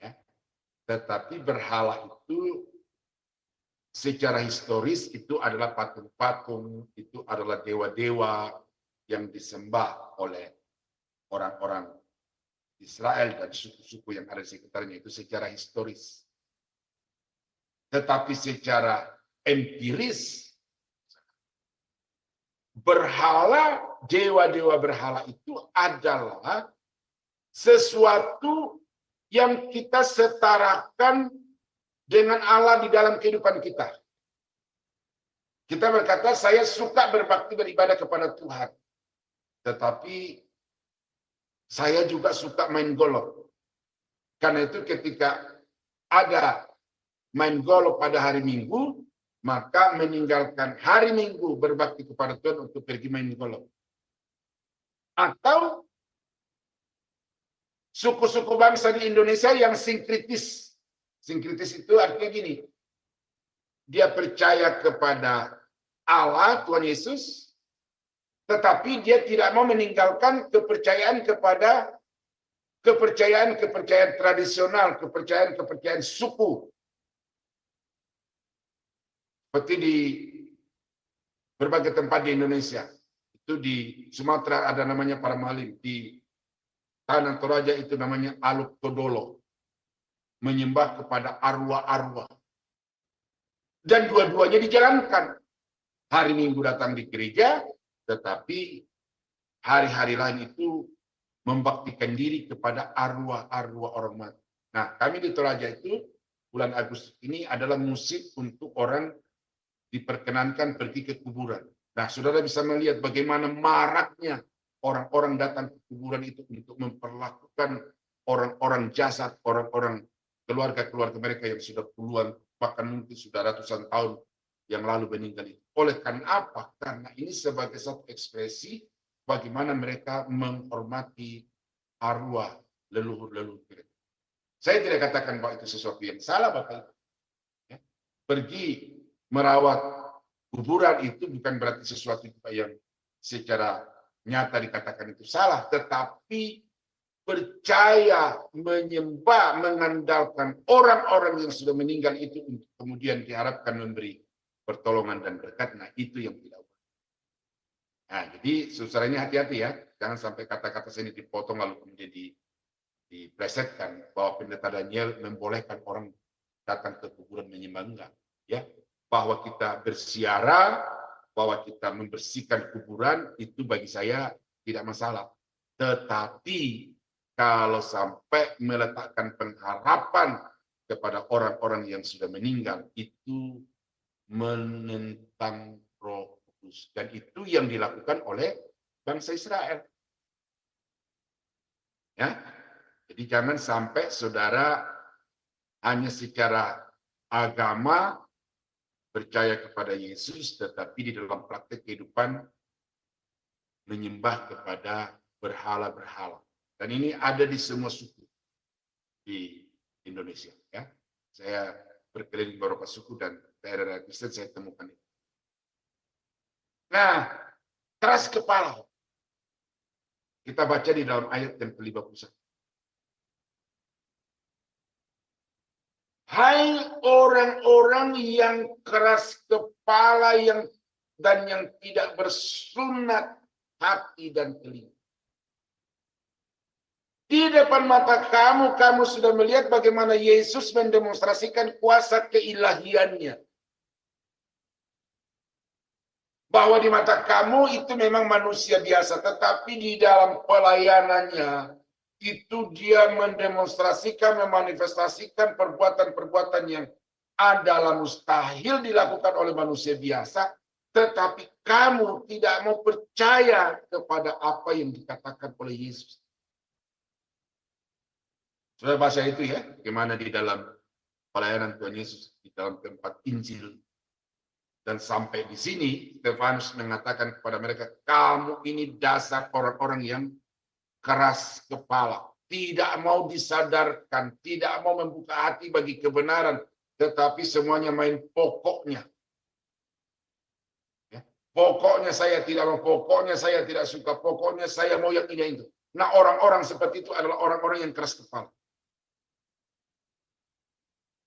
Ya. Tetapi berhala itu secara historis itu adalah patung-patung, itu adalah dewa-dewa yang disembah oleh orang-orang Israel dan suku-suku yang ada di sekitarnya, itu secara historis. Tetapi secara empiris, berhala, dewa-dewa berhala itu adalah sesuatu yang kita setarakan dengan Allah di dalam kehidupan kita. Kita berkata, saya suka berbakti beribadah kepada Tuhan. Tetapi saya juga suka main golf. Karena itu ketika ada main golf pada hari Minggu, maka meninggalkan hari Minggu berbakti kepada Tuhan untuk pergi main golf. Atau suku-suku bangsa di Indonesia yang sinkritis. Sinkritis itu artinya gini, dia percaya kepada Allah, Tuhan Yesus, tetapi dia tidak mau meninggalkan kepercayaan kepada kepercayaan tradisional, kepercayaan suku. Seperti di berbagai tempat di Indonesia. Itu di Sumatera ada namanya Paramalim, di Tanah Toraja itu namanya Aluk Todolo, menyembah kepada arwah-arwah. Dan dua-duanya dijalankan. Hari Minggu datang di gereja, tetapi hari-hari lain itu membaktikan diri kepada arwah-arwah orang mati. Nah, kami di Toraja itu bulan Agustus ini adalah musim untuk orang diperkenankan pergi ke kuburan. Nah, saudara bisa melihat bagaimana maraknya orang-orang datang ke kuburan itu untuk memperlakukan orang-orang jasad, orang-orang keluarga-keluarga mereka yang sudah puluhan, bahkan mungkin sudah ratusan tahun yang lalu meninggal itu. Oleh karena apa? Karena ini sebagai satu ekspresi bagaimana mereka menghormati arwah leluhur-leluhur mereka. Saya tidak katakan bahwa itu sesuatu yang salah, Bapak. Ya. Pergi merawat kuburan itu bukan berarti sesuatu yang secara nyata dikatakan itu salah, tetapi percaya, menyembah, mengandalkan orang-orang yang sudah meninggal itu untuk kemudian diharapkan memberi pertolongan dan berkat. Nah, itu yang tidak boleh. Nah, jadi saudaranya hati-hati ya, jangan sampai kata-kata saya ini dipotong lalu kemudian diplesetkan bahwa pendeta Daniel membolehkan orang datang ke kuburan menyembah, enggak, ya. Bahwa kita bersiara, bahwa kita membersihkan kuburan itu bagi saya tidak masalah. Tetapi kalau sampai meletakkan pengharapan kepada orang-orang yang sudah meninggal, itu menentang Roh Kudus. Dan itu yang dilakukan oleh bangsa Israel. Ya, jadi jangan sampai saudara hanya secara agama percaya kepada Yesus, tetapi di dalam praktek kehidupan menyembah kepada berhala-berhala. Dan ini ada di semua suku di Indonesia. Ya, saya berkeliling beberapa suku dan daerah Kristen saya temukan itu. Nah, keras kepala. Kita baca di dalam ayat yang ke-51. Hai orang-orang yang keras kepala dan yang tidak bersunat hati dan telinga. Di depan mata kamu sudah melihat bagaimana Yesus mendemonstrasikan kuasa keilahiannya. Bahwa di mata kamu itu memang manusia biasa, tetapi di dalam pelayanannya itu dia mendemonstrasikan, memanifestasikan perbuatan-perbuatan yang adalah mustahil dilakukan oleh manusia biasa, tetapi kamu tidak mau percaya kepada apa yang dikatakan oleh Yesus. Sudah baca itu ya, bagaimana di dalam pelayanan Tuhan Yesus, di dalam tempat Injil. Dan sampai di sini, Stefanus mengatakan kepada mereka, kamu ini dasar orang-orang yang keras kepala. Tidak mau disadarkan, tidak mau membuka hati bagi kebenaran, tetapi semuanya main pokoknya. Ya. Pokoknya saya tidak mau, pokoknya saya tidak suka, pokoknya saya mau yang ini itu. Nah, orang-orang seperti itu adalah orang-orang yang keras kepala.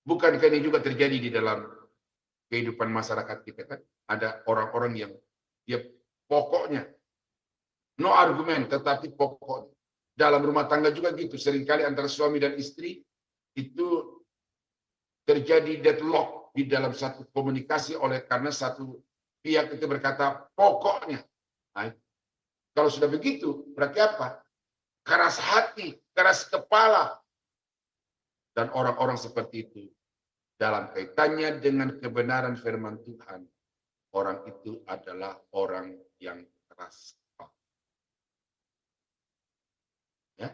Bukankah ini juga terjadi di dalam kehidupan masyarakat kita kan? Ada orang-orang yang dia pokoknya no argumen, tetapi pokoknya. Dalam rumah tangga juga gitu, seringkali antara suami dan istri itu terjadi deadlock di dalam satu komunikasi oleh karena satu pihak itu berkata pokoknya. Nah, kalau sudah begitu berarti apa? Keras hati, keras kepala. Dan orang-orang seperti itu dalam kaitannya dengan kebenaran firman Tuhan, orang itu adalah orang yang keras kepala. Ya,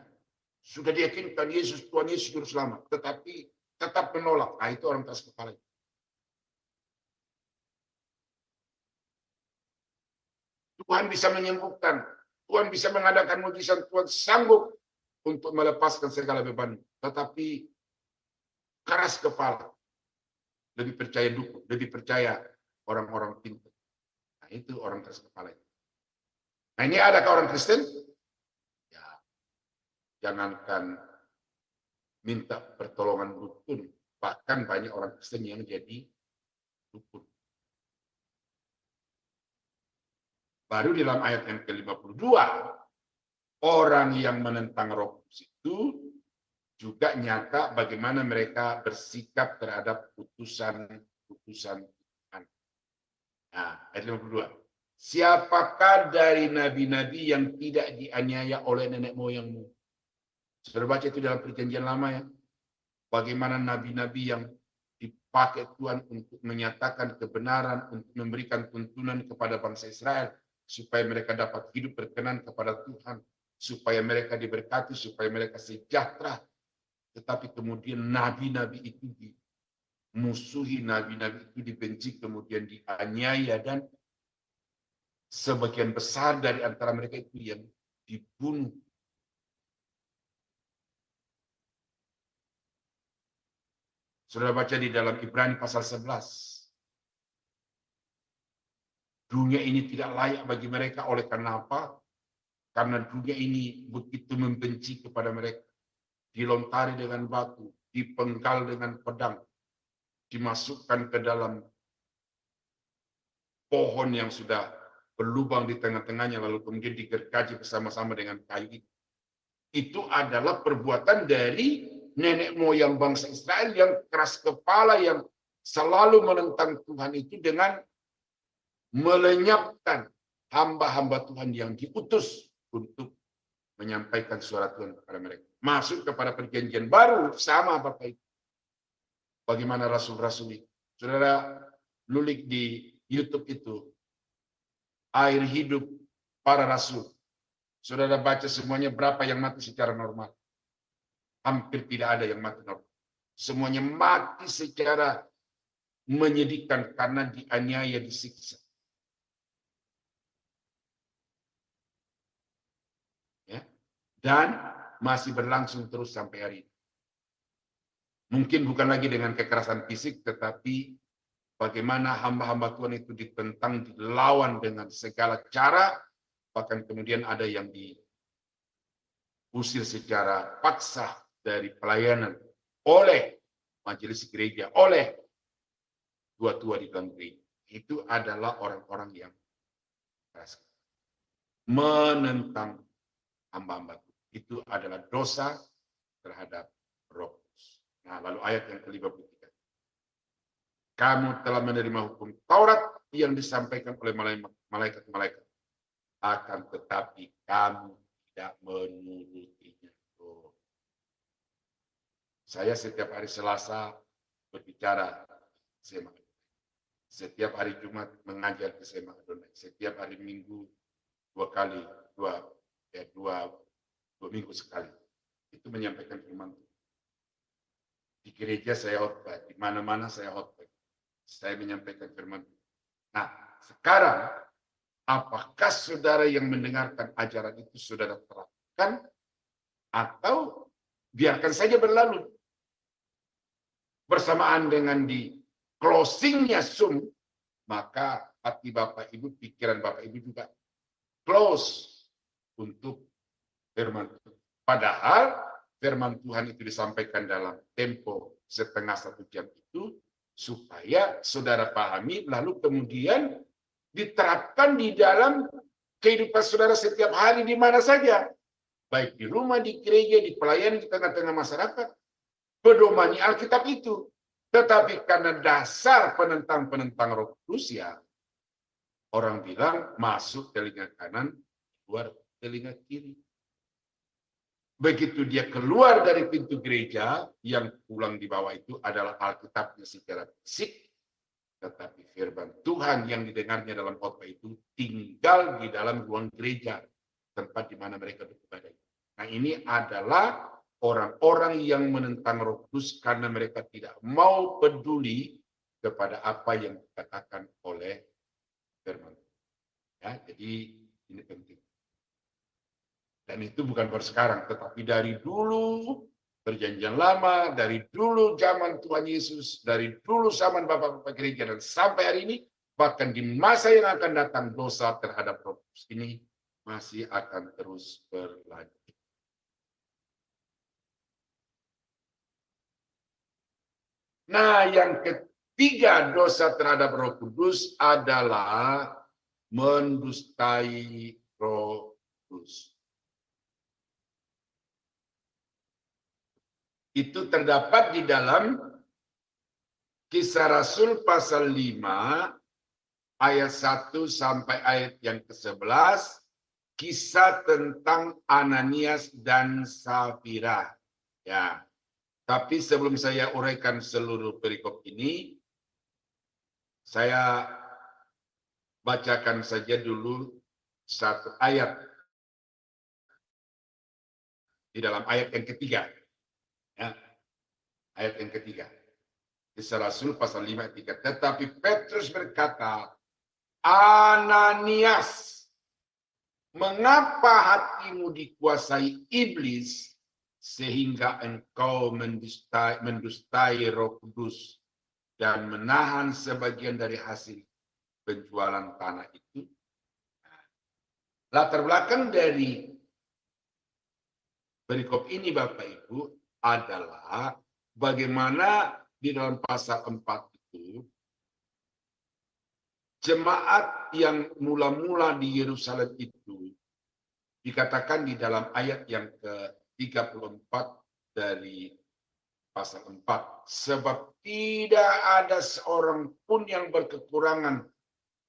sudah diyakinkan Yesus, Tuhan Yesus Juru Selamat, tetapi tetap menolak. Nah, itu orang keras kepala. Tuhan bisa menyembuhkan, Tuhan bisa mengadakan mujizat, Tuhan sanggup untuk melepaskan segala beban, tetapi keras kepala. Lebih percaya dukun, lebih percaya orang-orang pintar. Nah, itu orang keras kepala. Nah, ini adakah orang Kristen? Ya, jangankan minta pertolongan dukun, bahkan banyak orang Kristen yang jadi dukun. Baru di dalam ayat yang ke-52, orang yang menentang Roh Kudus itu juga nyata bagaimana mereka bersikap terhadap putusan Tuhan. Nah, ayat 52. Siapakah dari nabi-nabi yang tidak dianiaya oleh nenek moyangmu? Sudah baca itu dalam Perjanjian Lama ya. Bagaimana nabi-nabi yang dipakai Tuhan untuk menyatakan kebenaran, untuk memberikan tuntunan kepada bangsa Israel, supaya mereka dapat hidup berkenan kepada Tuhan, supaya mereka diberkati, supaya mereka sejahtera. tetapi kemudian nabi-nabi itu dimusuhi, nabi-nabi itu dibenci, kemudian dianiaya, dan sebagian besar dari antara mereka itu yang dibunuh. Saudara baca di dalam Ibrani pasal 11. Dunia ini tidak layak bagi mereka. Oleh karena apa? Karena dunia ini begitu membenci kepada mereka. Dilontari dengan batu, dipenggal dengan pedang, dimasukkan ke dalam pohon yang sudah berlubang di tengah-tengahnya, lalu kemudian digergaji bersama-sama dengan kayu. Itu adalah perbuatan dari nenek moyang bangsa Israel yang keras kepala, yang selalu menentang Tuhan itu dengan melenyapkan hamba-hamba Tuhan yang diutus untuk menyampaikan suara Tuhan kepada mereka. Masuk kepada perjanjian baru, sama Bapak Ibu. Bagaimana rasul-rasul itu. Saudara lulik di YouTube itu, air hidup para rasul. Saudara baca semuanya, berapa yang mati secara normal? Hampir tidak ada yang mati normal. Semuanya mati secara menyedihkan karena dianiaya, disiksa. Ya. Dan masih berlangsung terus sampai hari ini. Mungkin bukan lagi dengan kekerasan fisik, tetapi bagaimana hamba-hamba Tuhan itu ditentang, dilawan dengan segala cara, bahkan kemudian ada yang diusir secara paksa dari pelayanan oleh majelis gereja, oleh tua-tua di dalam gereja. Itu adalah orang-orang yang keras. Menentang hamba-hamba Tuhan. Itu adalah dosa terhadap Roh Kudus. Nah, lalu ayat yang ke-53. Kamu telah menerima hukum Taurat yang disampaikan oleh malaikat-malaikat. Akan tetapi kamu tidak menurutinya. Saya setiap hari Selasa berbicara SMA. Setiap hari Jumat mengajar ke SMA Adonai. Setiap hari Minggu dua minggu sekali. Itu menyampaikan firman Tuhan. Di gereja saya khotbah, di mana-mana saya khotbah. Saya menyampaikan firman Tuhan. Nah, sekarang apakah saudara yang mendengarkan ajaran itu saudara terapkan atau biarkan saja berlalu? Bersamaan dengan di closingnya Zoom, maka hati Bapak Ibu, pikiran Bapak Ibu juga close untuk firman Tuhan. Padahal firman Tuhan itu disampaikan dalam tempo setengah 1 jam itu supaya saudara pahami, lalu kemudian diterapkan di dalam kehidupan saudara setiap hari di mana saja. Baik di rumah, di gereja, di pelayanan, di tengah-tengah masyarakat. Pedomani Alkitab itu. Tetapi karena dasar penentang-penentang Roh Kudus, ya orang bilang masuk telinga kanan, keluar telinga kiri. Begitu dia keluar dari pintu gereja, yang pulang di bawah itu adalah Alkitabnya secara fisik, tetapi firman Tuhan yang didengarnya dalam khotbah itu tinggal di dalam ruang gereja, tempat di mana mereka beribadah. Nah, ini adalah orang-orang yang menentang Roh Kudus karena mereka tidak mau peduli kepada apa yang dikatakan oleh firman. Ya, jadi ini penting. Dan itu bukan baru sekarang, tetapi dari dulu perjanjian lama, dari dulu zaman Tuhan Yesus, dari dulu zaman Bapak-Bapak gereja, dan sampai hari ini, bahkan di masa yang akan datang, dosa terhadap Roh Kudus ini masih akan terus berlanjut. Nah, yang ketiga dosa terhadap Roh Kudus adalah mendustai Roh Kudus. Itu terdapat di dalam Kisah Rasul pasal 5 ayat 1 sampai ayat yang ke-11, kisah tentang Ananias dan Safira. Ya. Tapi sebelum saya uraikan seluruh perikop ini, saya bacakan saja dulu satu ayat di dalam ayat yang ketiga. Ya. Ayat yang ketiga. Kisah Rasul pasal 5 ayat 3. Tetapi Petrus berkata, Ananias, mengapa hatimu dikuasai iblis sehingga engkau mendustai Roh Kudus dan menahan sebagian dari hasil penjualan tanah itu? Latar belakang dari perikop ini Bapak Ibu adalah bagaimana di dalam pasal 4 itu jemaat yang mula-mula di Yerusalem itu dikatakan di dalam ayat yang ke-34 dari pasal 4. Sebab tidak ada seorang pun yang berkekurangan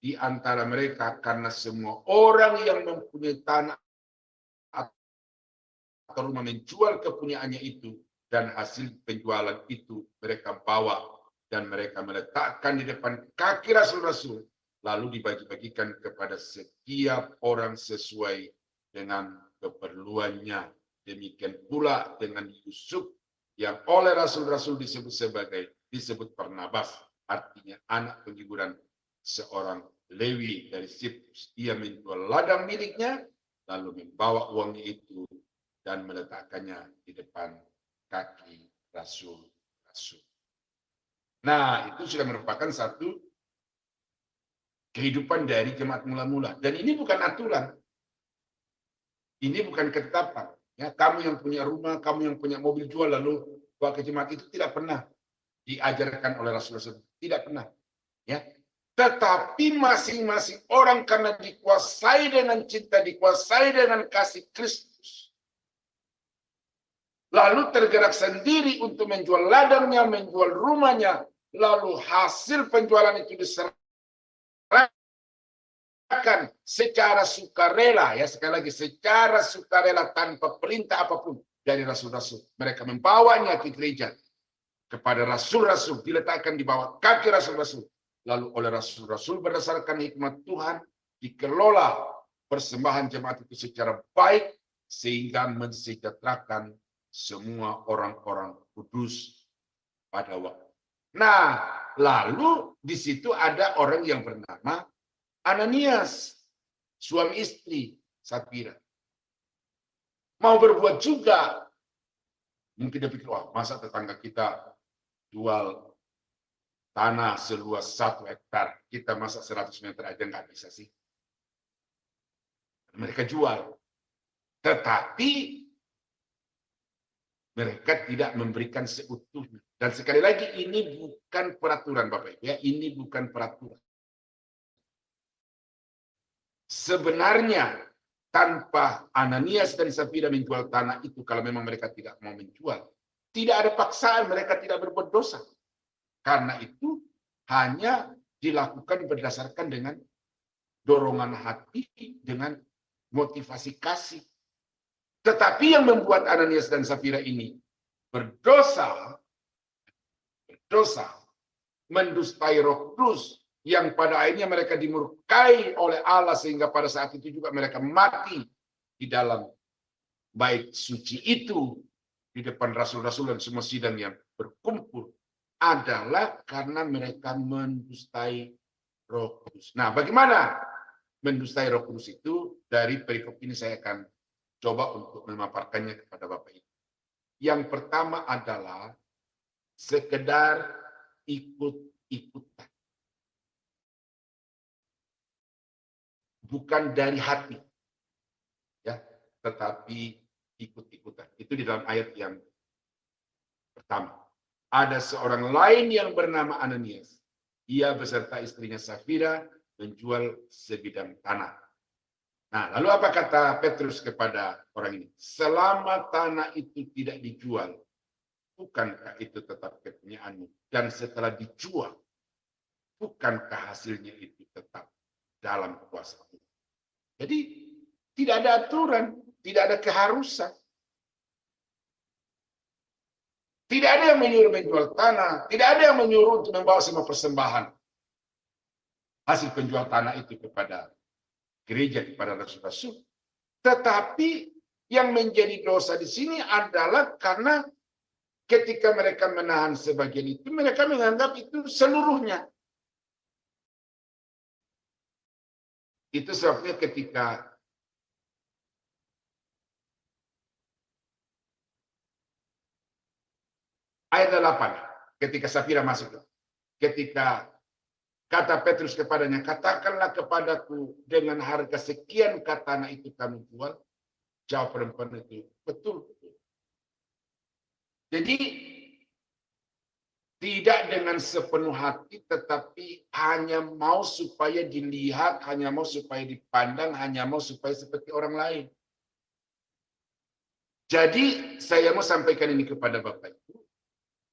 di antara mereka karena semua orang yang mempunyai tanah atau rumah menjual kepunyaannya itu dan hasil penjualan itu mereka bawa dan mereka meletakkan di depan kaki rasul-rasul lalu dibagi-bagikan kepada setiap orang sesuai dengan keperluannya. Demikian pula dengan Yusuf yang oleh rasul-rasul disebut Barnabas, artinya anak penghiburan seorang Lewi dari Siprus. Ia menjual ladang miliknya lalu membawa uangnya itu dan meletakkannya di depan kaki rasul-rasul. Nah, itu sudah merupakan satu kehidupan dari jemaat mula-mula. Dan ini bukan aturan. Ini bukan ketetapan. Ya, kamu yang punya rumah, kamu yang punya mobil jual lalu bawa ke jemaat, itu tidak pernah diajarkan oleh rasul-rasul. Tidak pernah. Ya. Tetapi masing-masing orang karena dikuasai dengan cinta, dikuasai dengan kasih Kristus, lalu tergerak sendiri untuk menjual ladangnya, menjual rumahnya, lalu hasil penjualan itu diserahkan secara sukarela, ya sekali lagi secara sukarela tanpa perintah apapun dari rasul-rasul. Mereka membawanya ke gereja kepada rasul-rasul, diletakkan di bawah kaki rasul-rasul. Lalu oleh rasul-rasul berdasarkan hikmat Tuhan dikelola persembahan jemaat itu secara baik sehingga mensejahterakan semua orang-orang kudus pada waktu. Nah, lalu di situ ada orang yang bernama Ananias, suami istri Safira. Mau berbuat juga. Mungkin dia pikir, wah masa tetangga kita jual tanah seluas 1 hektar, kita masa 100 meter aja nggak bisa sih. Mereka jual. Tetapi mereka tidak memberikan seutuhnya. Dan sekali lagi ini bukan peraturan Bapak Ibu ya, ini bukan peraturan. Sebenarnya tanpa Ananias dan Safira menjual tanah itu, kalau memang mereka tidak mau menjual, tidak ada paksaan, mereka tidak berbuat dosa. Karena itu hanya dilakukan berdasarkan dengan dorongan hati, dengan motivasi kasih. Tetapi yang membuat Ananias dan Safira ini berdosa, mendustai Roh Kudus, yang pada akhirnya mereka dimurkai oleh Allah sehingga pada saat itu juga mereka mati di dalam bait suci itu di depan rasul-rasul dan semua sidang yang berkumpul, adalah karena mereka mendustai Roh Kudus. Nah, bagaimana mendustai Roh Kudus itu? Dari perikop ini saya akan coba untuk memaparkannya kepada Bapak Ibu. Yang pertama adalah sekedar ikut-ikutan. Bukan dari hati. Ya, tetapi ikut-ikutan. Itu di dalam ayat yang pertama. Ada seorang lain yang bernama Ananias. Ia beserta istrinya Safira menjual sebidang tanah. Nah, lalu apa kata Petrus kepada orang ini? Selama tanah itu tidak dijual, bukankah itu tetap kepunyaanmu? Dan setelah dijual, bukankah hasilnya itu tetap dalam kuasamu? Jadi tidak ada aturan, tidak ada keharusan. Tidak ada yang menyuruh menjual tanah, tidak ada yang menyuruh untuk membawa semua persembahan hasil penjual tanah itu kepada gereja, kepada rasul-rasul. Tetapi yang menjadi dosa di sini adalah karena ketika mereka menahan sebagian itu, mereka menganggap itu seluruhnya. Itu sebabnya ketika ayat 8, ketika Safira masuk, ketika kata Petrus kepadanya, katakanlah kepadaku dengan harga sekian katana itu kami jual. Jawab perempuan itu, betul. Jadi tidak dengan sepenuh hati, tetapi hanya mau supaya dilihat, hanya mau supaya dipandang, hanya mau supaya seperti orang lain. Jadi saya mau sampaikan ini kepada Bapak Ibu.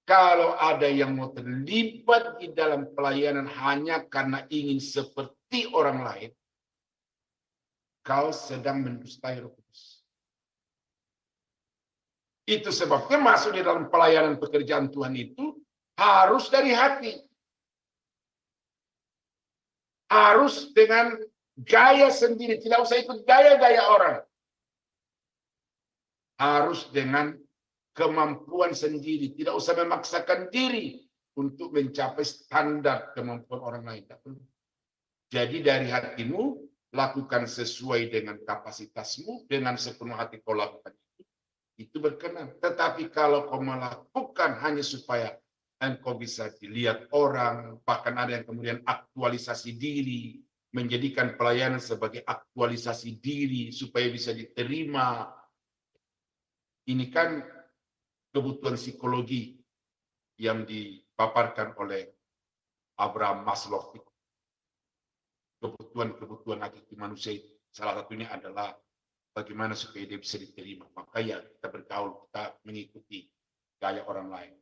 Kalau ada yang mau terlibat di dalam pelayanan hanya karena ingin seperti orang lain, kau sedang mendustai Roh Kudus. Itu sebabnya masuk di dalam pelayanan pekerjaan Tuhan itu harus dari hati. Harus dengan gaya sendiri. Tidak usah ikut gaya-gaya orang. Harus dengan kemampuan sendiri. Tidak usah memaksakan diri untuk mencapai standar kemampuan orang lain. Tidak perlu. Jadi dari hatimu, lakukan sesuai dengan kapasitasmu, dengan sepenuh hati kau lakukan itu berkenan. Tetapi kalau kau melakukan hanya supaya engkau bisa dilihat orang, bahkan ada yang kemudian aktualisasi diri, menjadikan pelayanan sebagai aktualisasi diri supaya bisa diterima. Ini kan kebutuhan psikologi yang dipaparkan oleh Abraham Maslow. Kebutuhan hakiki manusia itu salah satunya adalah bagaimana supaya dia bisa diterima. Maka ya kita bergaul, kita mengikuti gaya orang lain.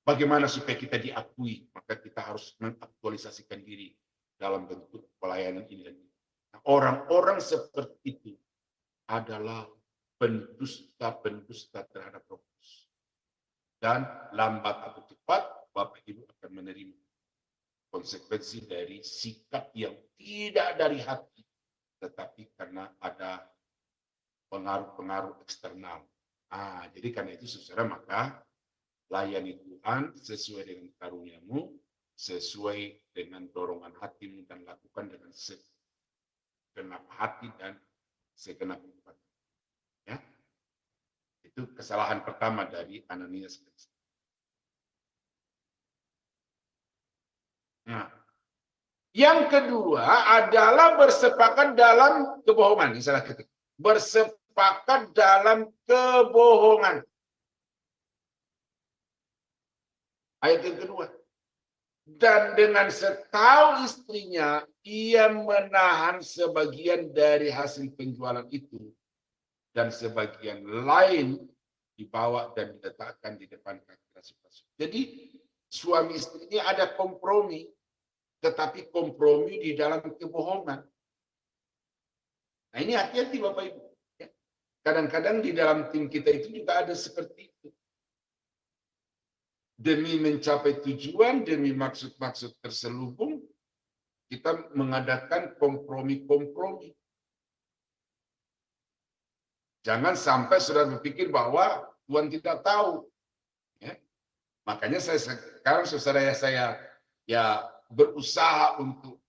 Bagaimana supaya kita diakui, maka kita harus mengaktualisasikan diri dalam bentuk pelayanan ini. Nah, orang-orang seperti itu adalah pendusta terhadap Roh Kudus. Dan lambat atau cepat, Bapak Ibu akan menerima konsekuensi dari sikap yang tidak dari hati, tetapi karena ada pengaruh-pengaruh eksternal. Jadi karena itu saudara, maka layani Tuhan sesuai dengan karunia-Mu, sesuai dengan dorongan hatimu, dan lakukan dengan segenap hati dan segenap hati. Ya, itu kesalahan pertama dari Ananias. Nah, yang kedua adalah bersepakat dalam kebohongan. Salah ketik. Bersepakat dalam kebohongan. Ayat yang kedua. Dan dengan setahu istrinya, ia menahan sebagian dari hasil penjualan itu. Dan sebagian lain dibawa dan diletakkan di depan kaki rasul-rasul. Jadi suami istri ini ada kompromi. Tetapi kompromi di dalam kebohongan. Nah ini hati-hati Bapak Ibu. Kadang-kadang di dalam tim kita itu juga ada seperti itu. Demi mencapai tujuan, demi maksud-maksud terselubung, kita mengadakan kompromi-kompromi. Jangan sampai sudah berpikir bahwa Tuhan tidak tahu. Ya. Makanya sekarang saudara saya berusaha untuk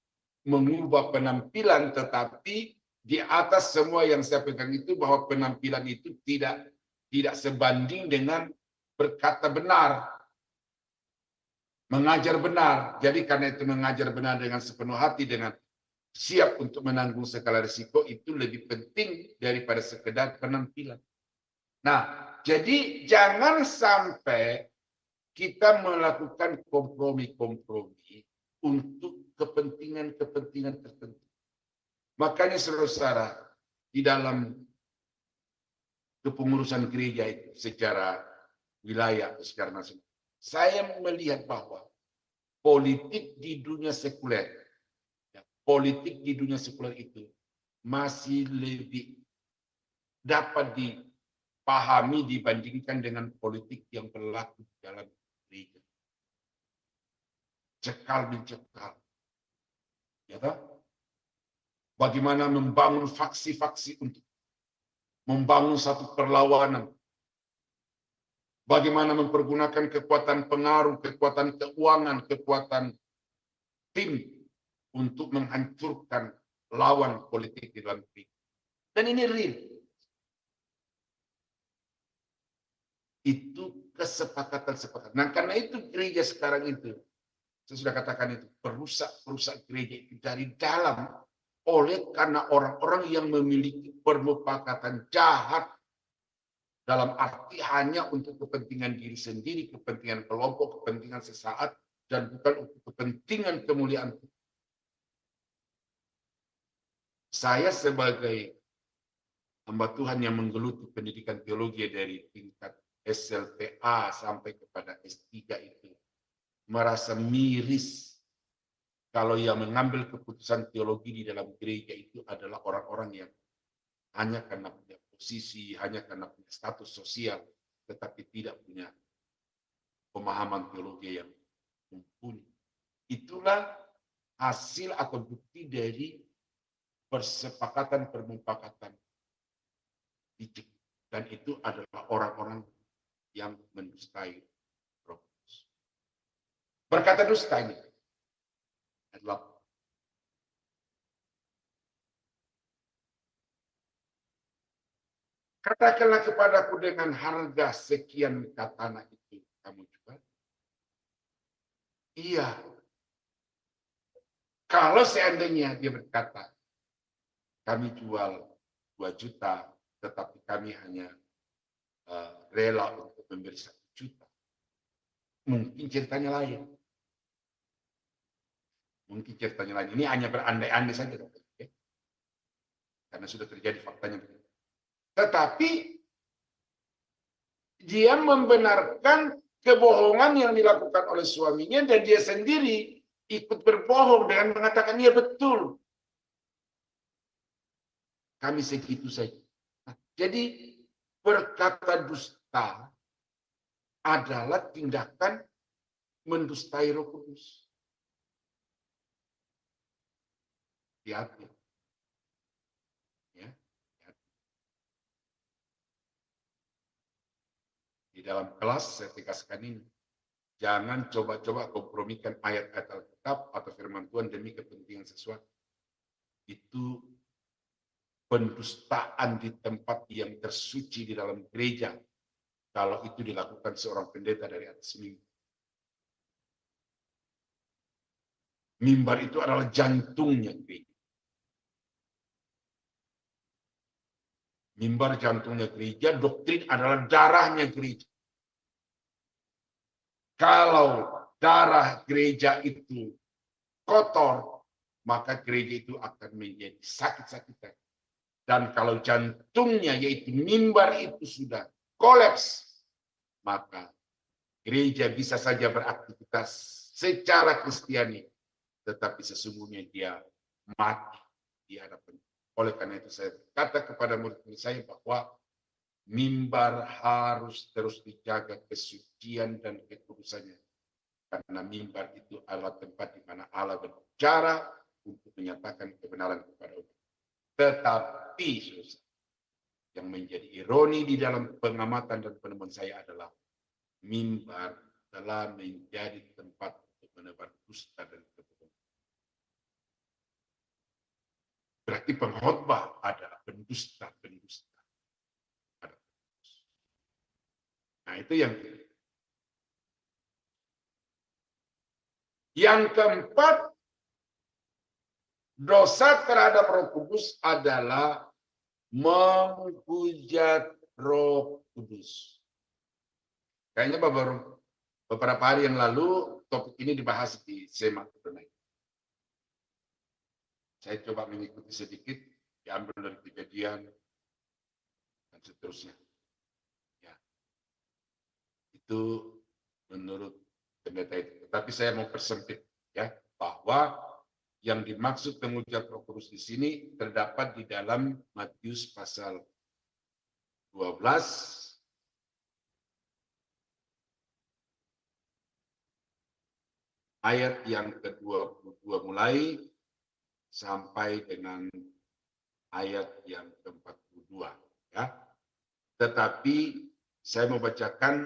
mengubah penampilan, tetapi di atas semua yang saya pegang itu bahwa penampilan itu tidak sebanding dengan berkata benar. Mengajar benar. Jadi karena itu mengajar benar dengan sepenuh hati, dengan siap untuk menanggung segala risiko, itu lebih penting daripada sekedar penampilan. Nah, jadi jangan sampai kita melakukan kompromi-kompromi untuk kepentingan-kepentingan tertentu. Makanya saudara-saudara, di dalam kepengurusan gereja itu secara wilayah atau secara nasional, saya melihat bahwa politik di dunia sekuler itu masih lebih dapat dipahami dibandingkan dengan politik yang berlaku dalam gereja. Cekal mencekal. Ya kan? Bagaimana membangun faksi-faksi untuk membangun satu perlawanan. bagaimana mempergunakan kekuatan pengaruh, kekuatan keuangan, kekuatan tim untuk menghancurkan lawan politik di dalam negeri. Dan ini real. Itu kesepakatan-sepakatan. Nah, karena itu gereja sekarang itu, saya sudah katakan itu, perusak gereja itu dari dalam karena orang-orang yang memiliki permufakatan jahat dalam arti hanya untuk kepentingan diri sendiri, kepentingan kelompok, kepentingan sesaat, dan bukan untuk kepentingan kemuliaan. Saya sebagai hamba Tuhan yang menggeluti pendidikan teologi dari tingkat SLTA sampai kepada S3 itu, merasa miris kalau yang mengambil keputusan teologi di dalam gereja itu adalah orang-orang yang hanya karena punya posisi, hanya karena punya status sosial, tetapi tidak punya pemahaman teologi yang mumpuni. Itulah hasil atau bukti dari persepakatan permufakatan. Dan itu adalah orang-orang yang mendustai Roh Kudus. Berkata dusta ini adalah katakanlah kepadaku dengan harga sekian katana itu kamu jual. Iya. Kalau seandainya dia berkata, kami jual 2 juta, tetapi kami hanya rela untuk memberi 1 juta. Mungkin ceritanya lain. Mungkin ceritanya lain. Ini hanya berandai-andai saja. Okay? Karena sudah terjadi faktanya. Tetapi dia membenarkan kebohongan yang dilakukan oleh suaminya dan dia sendiri ikut berbohong dengan mengatakan iya betul. Kami segitu saja. Nah, jadi berkata dusta adalah tindakan mendustai Roh Kudus. Hati-hati. Ya. Di dalam kelas saya tegaskan ini. Jangan coba-coba kompromikan ayat-ayat Alkitab atau firman Tuhan demi kepentingan sesuatu. Itu pendustaan di tempat yang tersuci di dalam gereja. Kalau itu dilakukan seorang pendeta dari atas mimbar. Mimbar itu adalah jantungnya gereja. Mimbar jantungnya gereja, doktrin adalah darahnya gereja. Kalau darah gereja itu kotor, maka gereja itu akan menjadi sakit-sakitan. Dan kalau jantungnya yaitu mimbar itu sudah kolaps, maka gereja bisa saja beraktivitas secara Kristiani, tetapi sesungguhnya dia mati di hadapan. Oleh karena itu saya berkata kepada murid-murid saya bahwa mimbar harus terus dijaga kesucian dan kekudusannya. Karena mimbar itu adalah tempat di mana Allah berbicara untuk menyatakan kebenaran kepada umat. Tetapi yang menjadi ironi di dalam pengamatan dan penemuan saya adalah mimbar telah menjadi tempat untuk menebar dusta dan kebohongan. Berarti pengkhotbah adalah pendusta-pendusta. Nah, itu yang kedua. Yang keempat, dosa terhadap Roh Kudus adalah menghujat Roh Kudus. Kayaknya beberapa hari yang lalu topik ini dibahas di SEMA. Saya coba mengikuti sedikit, diambil dari Kejadian dan seterusnya. Itu menurut pendeta itu. Tapi saya mau persempit ya, bahwa yang dimaksud menghujat Roh Kudus di sini terdapat di dalam Matius pasal 12 ayat yang ke-22 mulai sampai dengan ayat yang ke-42 ya. Tetapi saya mau bacakan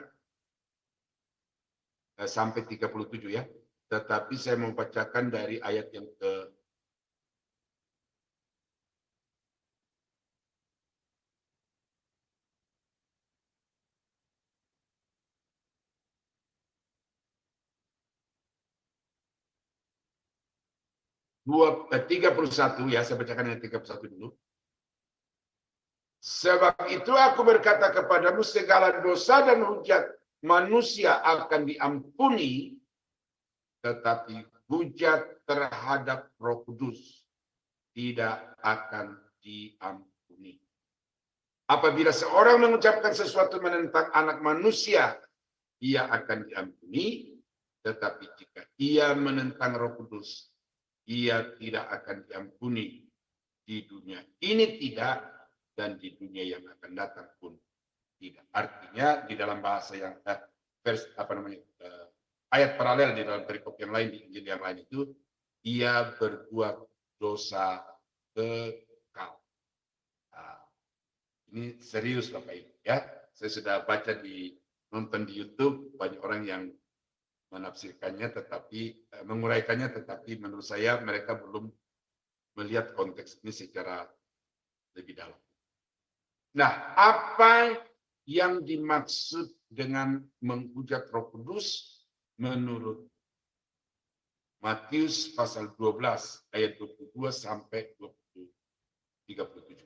sampai 37 ya. Tetapi saya membacakan dari ayat yang ke 31 ya, saya bacakan ayat 31 dulu. Sebab itu aku berkata kepadamu, segala dosa dan hujat manusia akan diampuni, tetapi hujat terhadap Roh Kudus tidak akan diampuni. Apabila seorang mengucapkan sesuatu menentang anak manusia, ia akan diampuni, tetapi jika ia menentang Roh Kudus, ia tidak akan diampuni di dunia ini tidak, dan di dunia yang akan datang pun tidak. Artinya di dalam bahasa yang ayat paralel di dalam perikop yang lain, di Injil yang lain itu, ia berbuat dosa kekal. Nah, ini serius Bapak Ibu ya. Saya sudah baca nonton di YouTube, banyak orang yang menafsirkannya tetapi menguraikannya, tetapi menurut saya mereka belum melihat konteks ini secara lebih dalam. Nah, apa yang dimaksud dengan menghujat Roh Kudus menurut Matius pasal 12 ayat 22 sampai 37.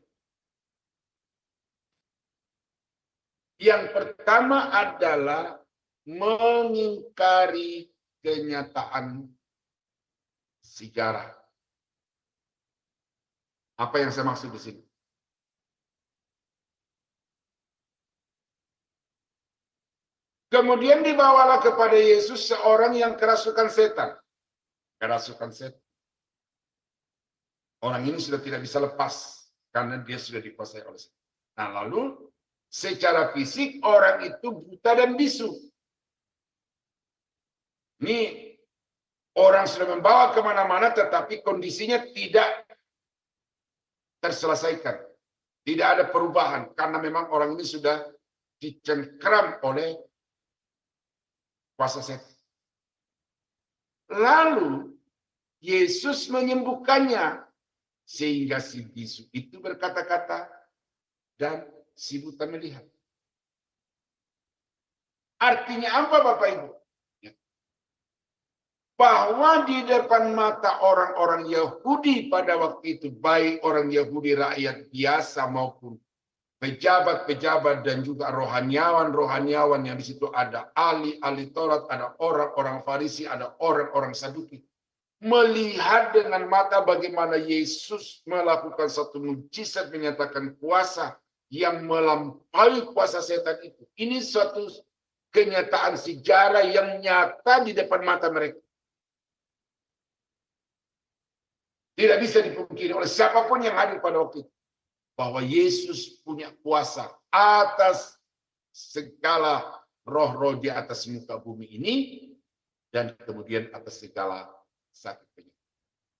Yang pertama adalah mengingkari kenyataan sejarah. Apa yang saya maksud di sini? Kemudian dibawalah kepada Yesus seorang yang kerasukan setan. Kerasukan setan. Orang ini sudah tidak bisa lepas karena dia sudah dikuasai oleh setan. Nah, lalu secara fisik orang itu buta dan bisu. Ini orang sudah membawa kemana-mana tetapi kondisinya tidak terselesaikan. Tidak ada perubahan karena memang orang ini sudah dicengkram oleh kuasa setan. Lalu Yesus menyembuhkannya sehingga si bisu itu berkata-kata dan si buta melihat. Artinya apa Bapak Ibu? Bahwa di depan mata orang-orang Yahudi pada waktu itu, baik orang Yahudi rakyat biasa maupun pejabat-pejabat dan juga rohaniawan yang di situ ada ahli Taurat, ada orang-orang Farisi, ada orang-orang Saduki. Melihat dengan mata bagaimana Yesus melakukan satu mujizat menyatakan kuasa yang melampaui kuasa setan itu. Ini suatu kenyataan sejarah yang nyata di depan mata mereka. Tidak bisa dipungkiri oleh siapapun yang hadir pada waktu itu. Bahwa Yesus punya kuasa atas segala roh-roh di atas muka bumi ini. Dan kemudian atas segala sakit penyakit.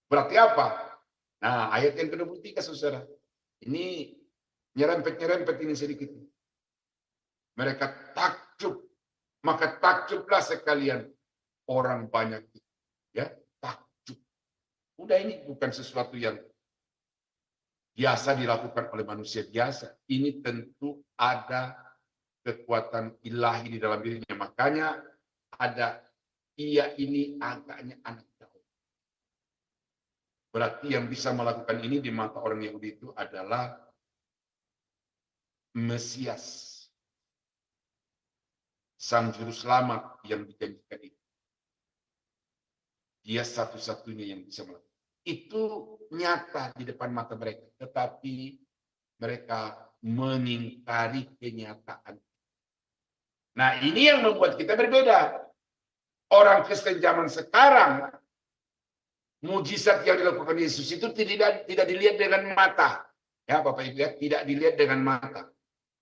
Berarti apa? Nah, ayat yang ke-23 saudara. Ini nyerempet-nyerempet ini sedikit. Mereka takjub. Maka takjublah sekalian orang banyak. Ya, takjub. Udah, ini bukan sesuatu yang biasa dilakukan oleh manusia biasa. Ini tentu ada kekuatan ilahi di dalam dirinya. Makanya ada ia ini agaknya anak Daud. Berarti yang bisa melakukan ini di mata orang Yahudi itu adalah Mesias. Sang juru selamat yang dijanjikan itu. Dia satu-satunya yang bisa melakukan. Itu nyata di depan mata mereka, tetapi mereka mengingkari kenyataan. Nah, ini yang membuat kita berbeda. Orang Kristen zaman sekarang, mujizat yang dilakukan Yesus itu tidak dilihat dengan mata. Ya, Bapak Ibu, ya, tidak dilihat dengan mata.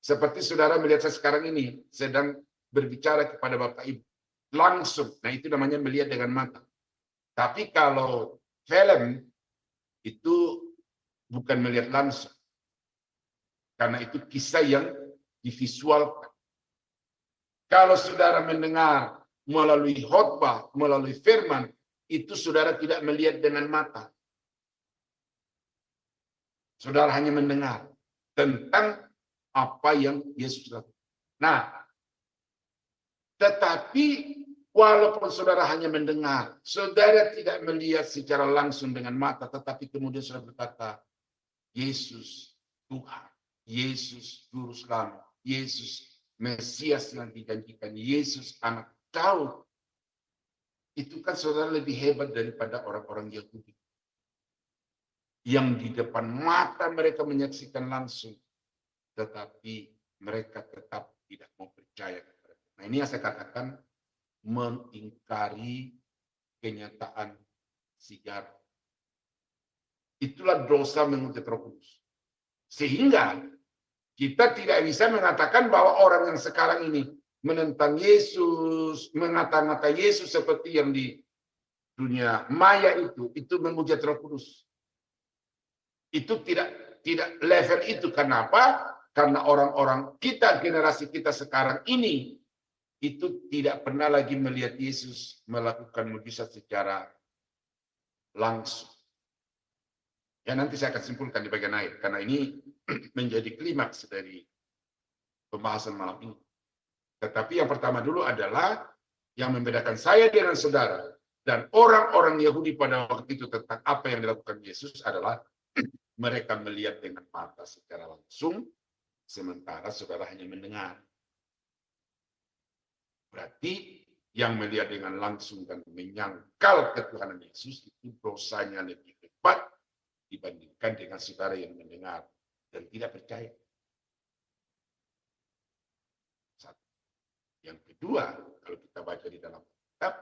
Seperti saudara melihat saya sekarang ini sedang berbicara kepada Bapak Ibu langsung. Nah, itu namanya melihat dengan mata. Tapi kalau film itu bukan melihat langsung. Karena itu kisah yang divisualkan. Kalau saudara mendengar melalui khotbah, melalui firman, itu saudara tidak melihat dengan mata. Saudara hanya mendengar tentang apa yang Yesus lakukan. Nah, tetapi walaupun saudara hanya mendengar, saudara tidak melihat secara langsung dengan mata, tetapi kemudian saudara berkata, Yesus Tuhan, Yesus Juru Selamat, Yesus Mesias yang dijanjikan, Yesus Anak Daud. Itu kan saudara lebih hebat daripada orang-orang Yahudi. Yang di depan mata mereka menyaksikan langsung, tetapi mereka tetap tidak mau percaya. Nah, ini yang saya katakan mengingkari kenyataan sejarah. Itulah dosa mengutip Roh Kudus. Sehingga kita tidak bisa mengatakan bahwa orang yang sekarang ini menentang Yesus, mengata-ngata Yesus seperti yang di dunia maya itu menghujat Roh Kudus. Itu tidak level itu. Kenapa? Karena orang-orang kita, generasi kita sekarang ini, itu tidak pernah lagi melihat Yesus melakukan mujizat secara langsung. Ya, nanti saya akan simpulkan di bagian akhir, karena ini menjadi klimaks dari pembahasan malam ini. Tetapi yang pertama dulu adalah yang membedakan saya dengan saudara dan orang-orang Yahudi pada waktu itu tentang apa yang dilakukan Yesus adalah mereka melihat dengan mata secara langsung, sementara saudara hanya mendengar. Berarti yang melihat dengan langsung dan menyangkal ketuhanan Yesus itu dosanya lebih hebat dibandingkan dengan saudara yang mendengar dan tidak percaya. Satu. Yang kedua, kalau kita baca di dalam kitab,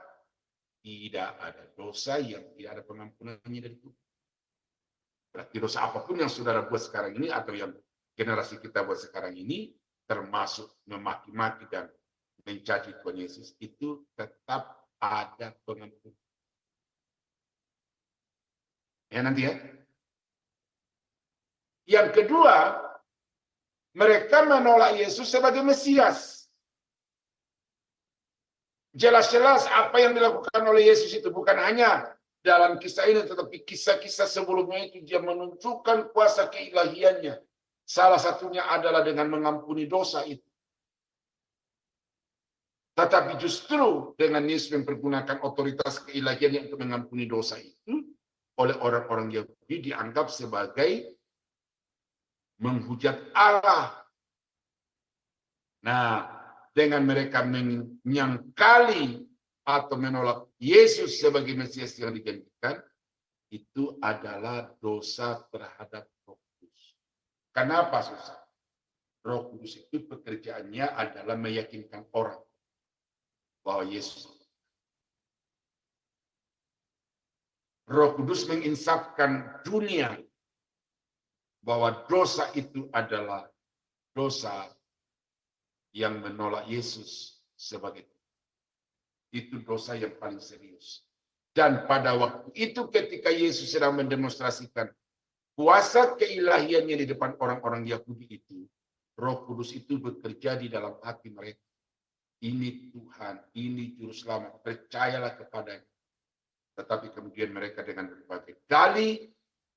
tidak ada dosa yang tidak ada pengampunannya dari Tuhan. Berarti dosa apapun yang saudara buat sekarang ini atau yang generasi kita buat sekarang ini, termasuk memaki-maki dan mencaci Tuhan Yesus, itu tetap ada pengampunan. Ya nanti ya. Yang kedua, mereka menolak Yesus sebagai Mesias. Jelas-jelas apa yang dilakukan oleh Yesus itu bukan hanya dalam kisah ini, tetapi kisah-kisah sebelumnya itu dia menunjukkan kuasa keilahiannya. Salah satunya adalah dengan mengampuni dosa itu. Tetapi justru dengan Yesus mempergunakan otoritas keilahiannya untuk mengampuni dosa itu, oleh orang-orang Yahudi dianggap sebagai menghujat Allah. Nah, dengan mereka menyangkali atau menolak Yesus sebagai Mesias yang dijanjikan, itu adalah dosa terhadap Roh Kudus. Kenapa susah? Roh Kudus itu pekerjaannya adalah meyakinkan orang bahwa Yesus. Roh Kudus menginsafkan dunia bahwa dosa itu adalah dosa yang menolak Yesus sebagai itu dosa yang paling serius. Dan pada waktu itu ketika Yesus sedang mendemonstrasikan kuasa keilahiannya di depan orang-orang Yahudi itu, Roh Kudus itu bekerja di dalam hati mereka. Ini Tuhan, ini Juru Selamat, percayalah kepadanya. Tetapi kemudian mereka dengan berbagai dalih,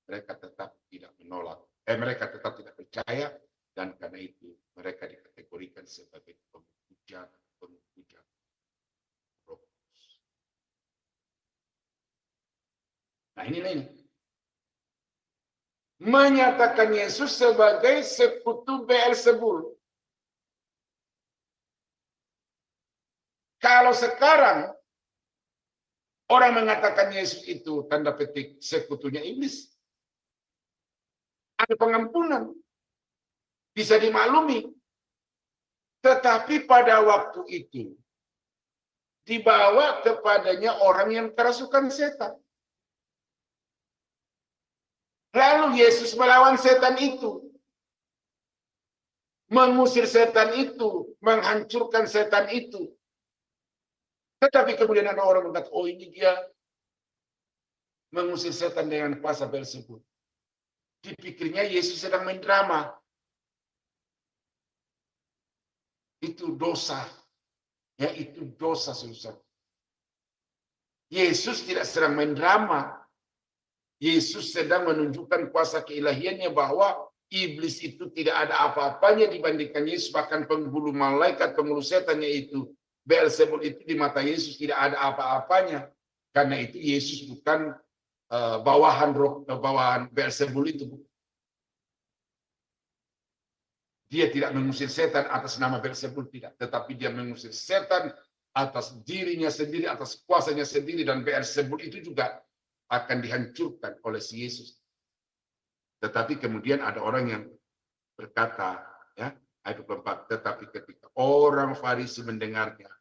mereka tetap tidak menolak. Mereka tetap tidak percaya, dan karena itu mereka dikategorikan sebagai penghujat Roh Kudus. Nah ini. Menyatakan Yesus sebagai sekutu Beelzebul. Kalau sekarang orang mengatakan Yesus itu tanda petik sekutunya iblis, ada pengampunan, bisa dimaklumi. Tetapi pada waktu itu dibawa kepadanya orang yang kerasukan setan. Lalu Yesus melawan setan itu, mengusir setan itu, menghancurkan setan itu. Tetapi kemudian ada orang berkata, oh ini dia mengusir setan dengan kuasa Beelzebul. Dipikirnya Yesus sedang main drama. Itu dosa yaitu dosa susah. Yesus tidak sedang main drama. Yesus sedang menunjukkan kuasa keilahiannya bahwa iblis itu tidak ada apa-apanya dibandingkan Yesus. Bahkan penghulu malaikat, penghulu setan yaitu Beelzebul itu di mata Yesus tidak ada apa-apanya. Karena itu Yesus bukan bawahan Beelzebul itu. Dia tidak mengusir setan atas nama Beelzebul, tidak. Tetapi dia mengusir setan atas dirinya sendiri, atas kuasanya sendiri. Dan Beelzebul itu juga akan dihancurkan oleh si Yesus. Tetapi kemudian ada orang yang berkata, ya, ayat 24, tetapi ketika orang Farisi mendengarnya,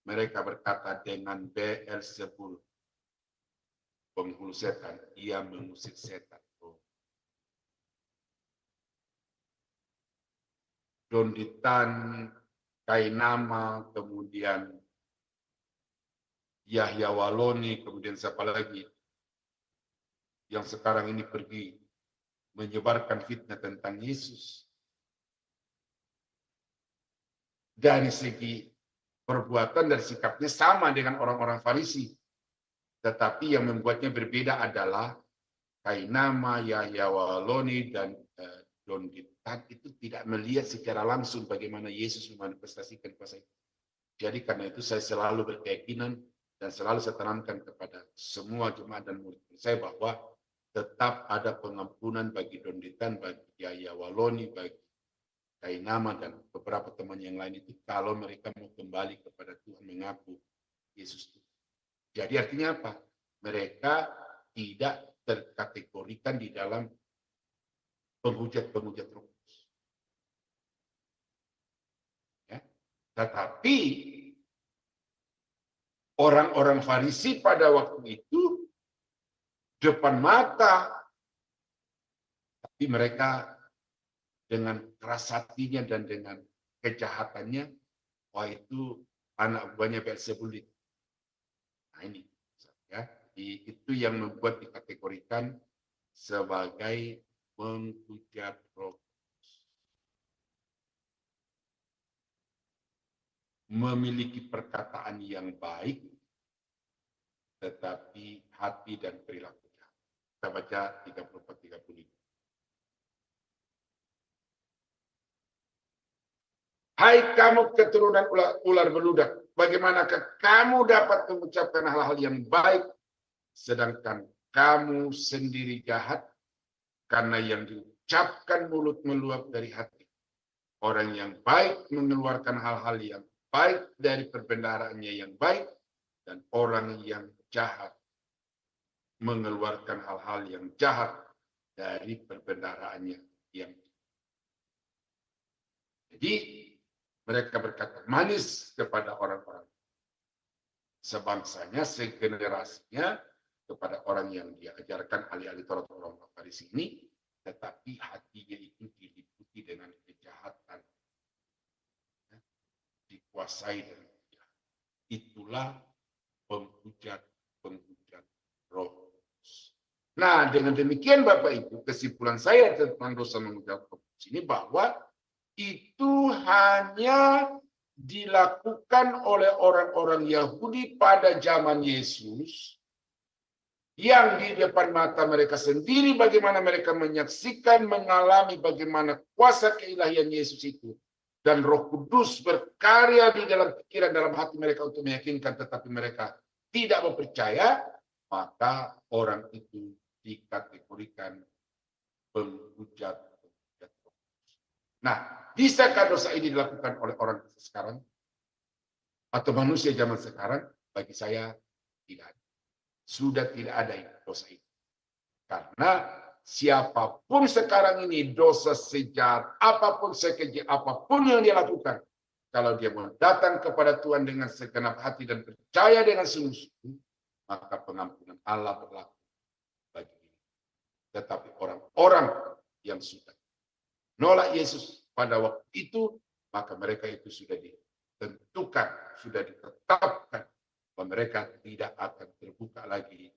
mereka berkata, dengan Beelzebul, penghulu setan, ia mengusir setan. Donditan, Kainama, kemudian Yahya Waloni, kemudian siapa lagi yang sekarang ini pergi menyebarkan fitnah tentang Yesus. Dari segi perbuatan dan sikapnya sama dengan orang-orang Farisi. Tetapi yang membuatnya berbeda adalah Kainama, Yahya Waloni, dan Donditan itu tidak melihat secara langsung bagaimana Yesus memanifestasikan kuasa itu. Jadi karena itu saya selalu berkeyakinan dan selalu saya tanamkan kepada semua jemaat dan murid saya bahwa tetap ada pengampunan bagi Donditan, bagi Yahya Waloni, bagi Kainama dan beberapa teman yang lain itu kalau mereka mau kembali kepada Tuhan, mengaku Yesus Tuhan. Jadi artinya apa? Mereka tidak terkategorikan di dalam penghujat-penghujat Roh Kudus. Ya. Tetapi orang-orang Farisi pada waktu itu depan mata, tapi mereka dengan keras hatinya dan dengan kejahatannya, wah itu anak buahnya Beelzebul. Nah ini, ya, itu yang membuat dikategorikan sebagai menghujat Roh Kudus. Memiliki perkataan yang baik, tetapi hati dan perilaku. Kita baca 34-35. Hai kamu keturunan ular beludak, bagaimanakah kamu dapat mengucapkan hal-hal yang baik, sedangkan kamu sendiri jahat? Karena yang diucapkan mulut meluap dari hati. Orang yang baik mengeluarkan hal-hal yang baik dari perbendaharaannya yang baik, dan orang yang jahat mengeluarkan hal-hal yang jahat dari perbendaharaannya yang jahat. Jadi mereka berkata manis kepada orang-orang sebangsanya, segenerasinya, kepada orang yang diajarkan ahli-ahli Taurat orang Farisi ini, tetapi hatinya itu diliputi dengan kejahatan, dikuasai dengan kejahatan. Itulah penghujat Roh Kudus. Nah, dengan demikian Bapak Ibu, kesimpulan saya tentang dosa menghujat Roh Kudus ini bahwa itu hanya dilakukan oleh orang-orang Yahudi pada zaman Yesus, yang di depan mata mereka sendiri bagaimana mereka menyaksikan, mengalami bagaimana kuasa keilahian Yesus itu. Dan Roh Kudus berkarya di dalam pikiran, dalam hati mereka untuk meyakinkan, tetapi mereka tidak mau percaya, maka orang itu dikategorikan penghujat. Nah, bisakah dosa ini dilakukan oleh orang sekarang? Atau manusia zaman sekarang? Bagi saya tidak ada. Sudah tidak ada dosa itu. Karena siapapun sekarang ini dosa sejahat, apapun sekeji, apapun yang dia lakukan, kalau dia mau datang kepada Tuhan dengan segenap hati dan percaya dengan sungguh-sungguh, maka pengampunan Allah berlaku bagi dia. Tetapi orang-orang yang sudah nolak Yesus pada waktu itu, maka mereka itu sudah ditentukan, sudah ditetapkan bahwa mereka tidak akan terbuka lagi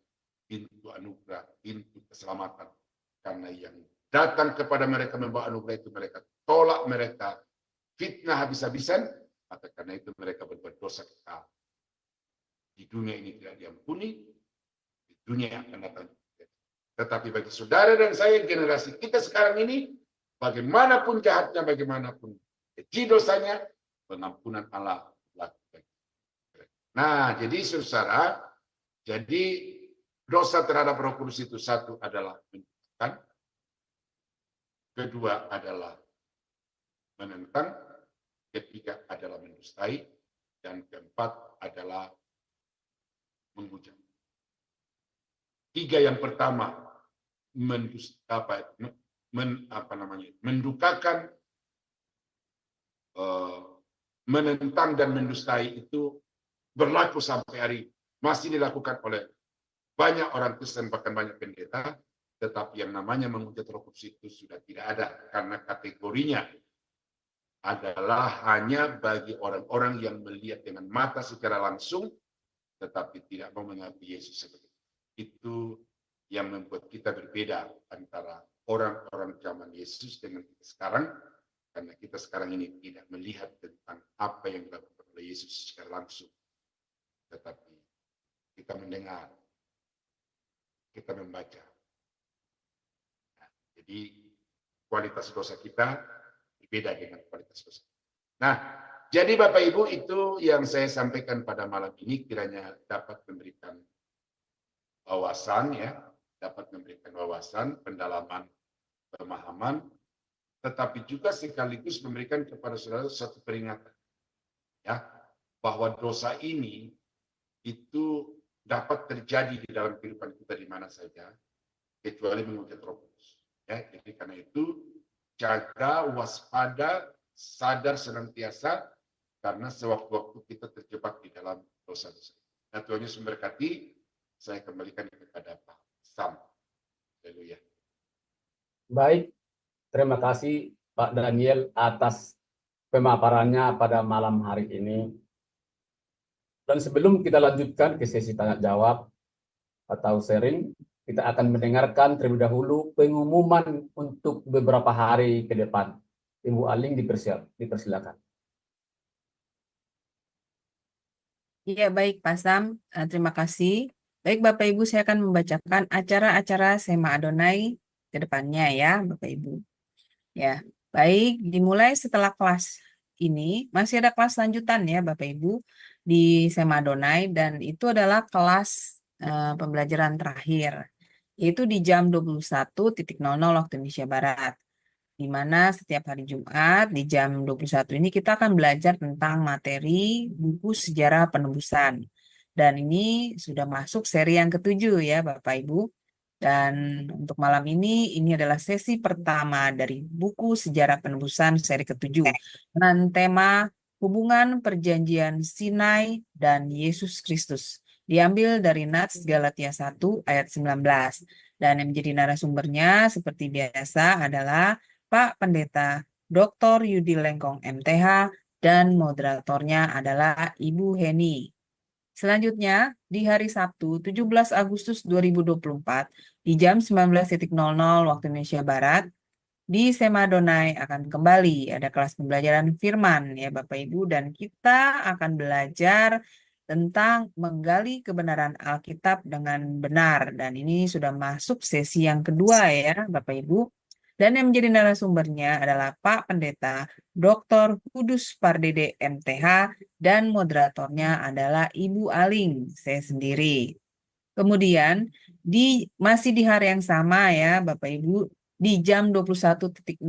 pintu anugerah, pintu keselamatan. Karena yang datang kepada mereka membawa anugerah itu mereka tolak, mereka fitnah habis-habisan, maka karena itu mereka berbuat dosa kekal. Di dunia ini tidak diampuni, di dunia yang akan datang. Tetapi bagi saudara dan saya, generasi kita sekarang ini, bagaimanapun jahatnya, bagaimanapun keji dosanya, pengampunan Allah lakukan. Nah, jadi saudara, jadi dosa terhadap Roh Kudus itu satu adalah menyesatkan, kedua adalah menentang, ketiga adalah mendustai, dan keempat adalah menghujat. Tiga yang pertama mendukakan, menentang dan mendustai itu berlaku sampai hari masih dilakukan oleh banyak orang Kristen, bahkan banyak pendeta, tetapi yang namanya menghujat Roh Kudus itu sudah tidak ada, karena kategorinya adalah hanya bagi orang-orang yang melihat dengan mata secara langsung, tetapi tidak mau mengakui Yesus sebagai itu. Yang membuat kita berbeda antara orang-orang zaman Yesus dengan kita sekarang, karena kita sekarang ini tidak melihat tentang apa yang dilakukan oleh Yesus secara langsung, tetapi kita mendengar, kita membaca. Nah, jadi kualitas dosa kita berbeda dengan kualitas dosa. Nah, jadi Bapak Ibu, itu yang saya sampaikan pada malam ini, kiranya dapat memberikan wawasan, ya, dapat memberikan wawasan, pendalaman, pemahaman, tetapi juga sekaligus memberikan kepada saudara satu peringatan, ya, bahwa dosa ini itu dapat terjadi di dalam kehidupan kita di mana saja, kecuali menghujat Roh Kudus. Ya, jadi karena itu jaga, waspada, sadar senantiasa, karena sewaktu-waktu kita terjebak di dalam dosa-dosa. Nah, Tuhan Yesus memberkati. Saya kembalikan kepada Pak Sam. Haleluya. Baik, terima kasih Pak Daniel atas pemaparannya pada malam hari ini. Dan sebelum kita lanjutkan ke sesi tanya jawab atau sharing, kita akan mendengarkan terlebih dahulu pengumuman untuk beberapa hari ke depan. Ibu Aling dipersilakan. Ya, baik Pak Sam, terima kasih. Baik Bapak Ibu, saya akan membacakan acara-acara Sema Adonai ke depannya ya Bapak Ibu. Ya, baik, dimulai setelah kelas ini, masih ada kelas lanjutan ya Bapak Ibu di Sema Adonai, dan itu adalah kelas pembelajaran terakhir, yaitu di jam 21.00 waktu Indonesia Barat. Di mana setiap hari Jumat di jam 21 ini kita akan belajar tentang materi buku sejarah penebusan. Dan ini sudah masuk seri yang ke-7 ya Bapak Ibu. Dan untuk malam ini adalah sesi pertama dari buku sejarah penebusan seri ke-7 dengan tema hubungan perjanjian Sinai dan Yesus Kristus. Diambil dari Nats Galatia 1 ayat 19. Dan yang menjadi narasumbernya seperti biasa adalah Pak Pendeta Dr. Yudi Lengkong MTH, dan moderatornya adalah Ibu Heni. Selanjutnya, di hari Sabtu 17 Agustus 2024 di jam 19.00 waktu Indonesia Barat, di Sema Adonai akan kembali ada kelas pembelajaran firman ya Bapak Ibu, dan kita akan belajar tentang menggali kebenaran Alkitab dengan benar, dan ini sudah masuk sesi yang kedua ya Bapak Ibu. Dan yang menjadi narasumbernya adalah Pak Pendeta Dr. Kudus Pardede MTH, dan moderatornya adalah Ibu Aling, saya sendiri. Kemudian masih di hari yang sama ya Bapak Ibu, di jam 21.00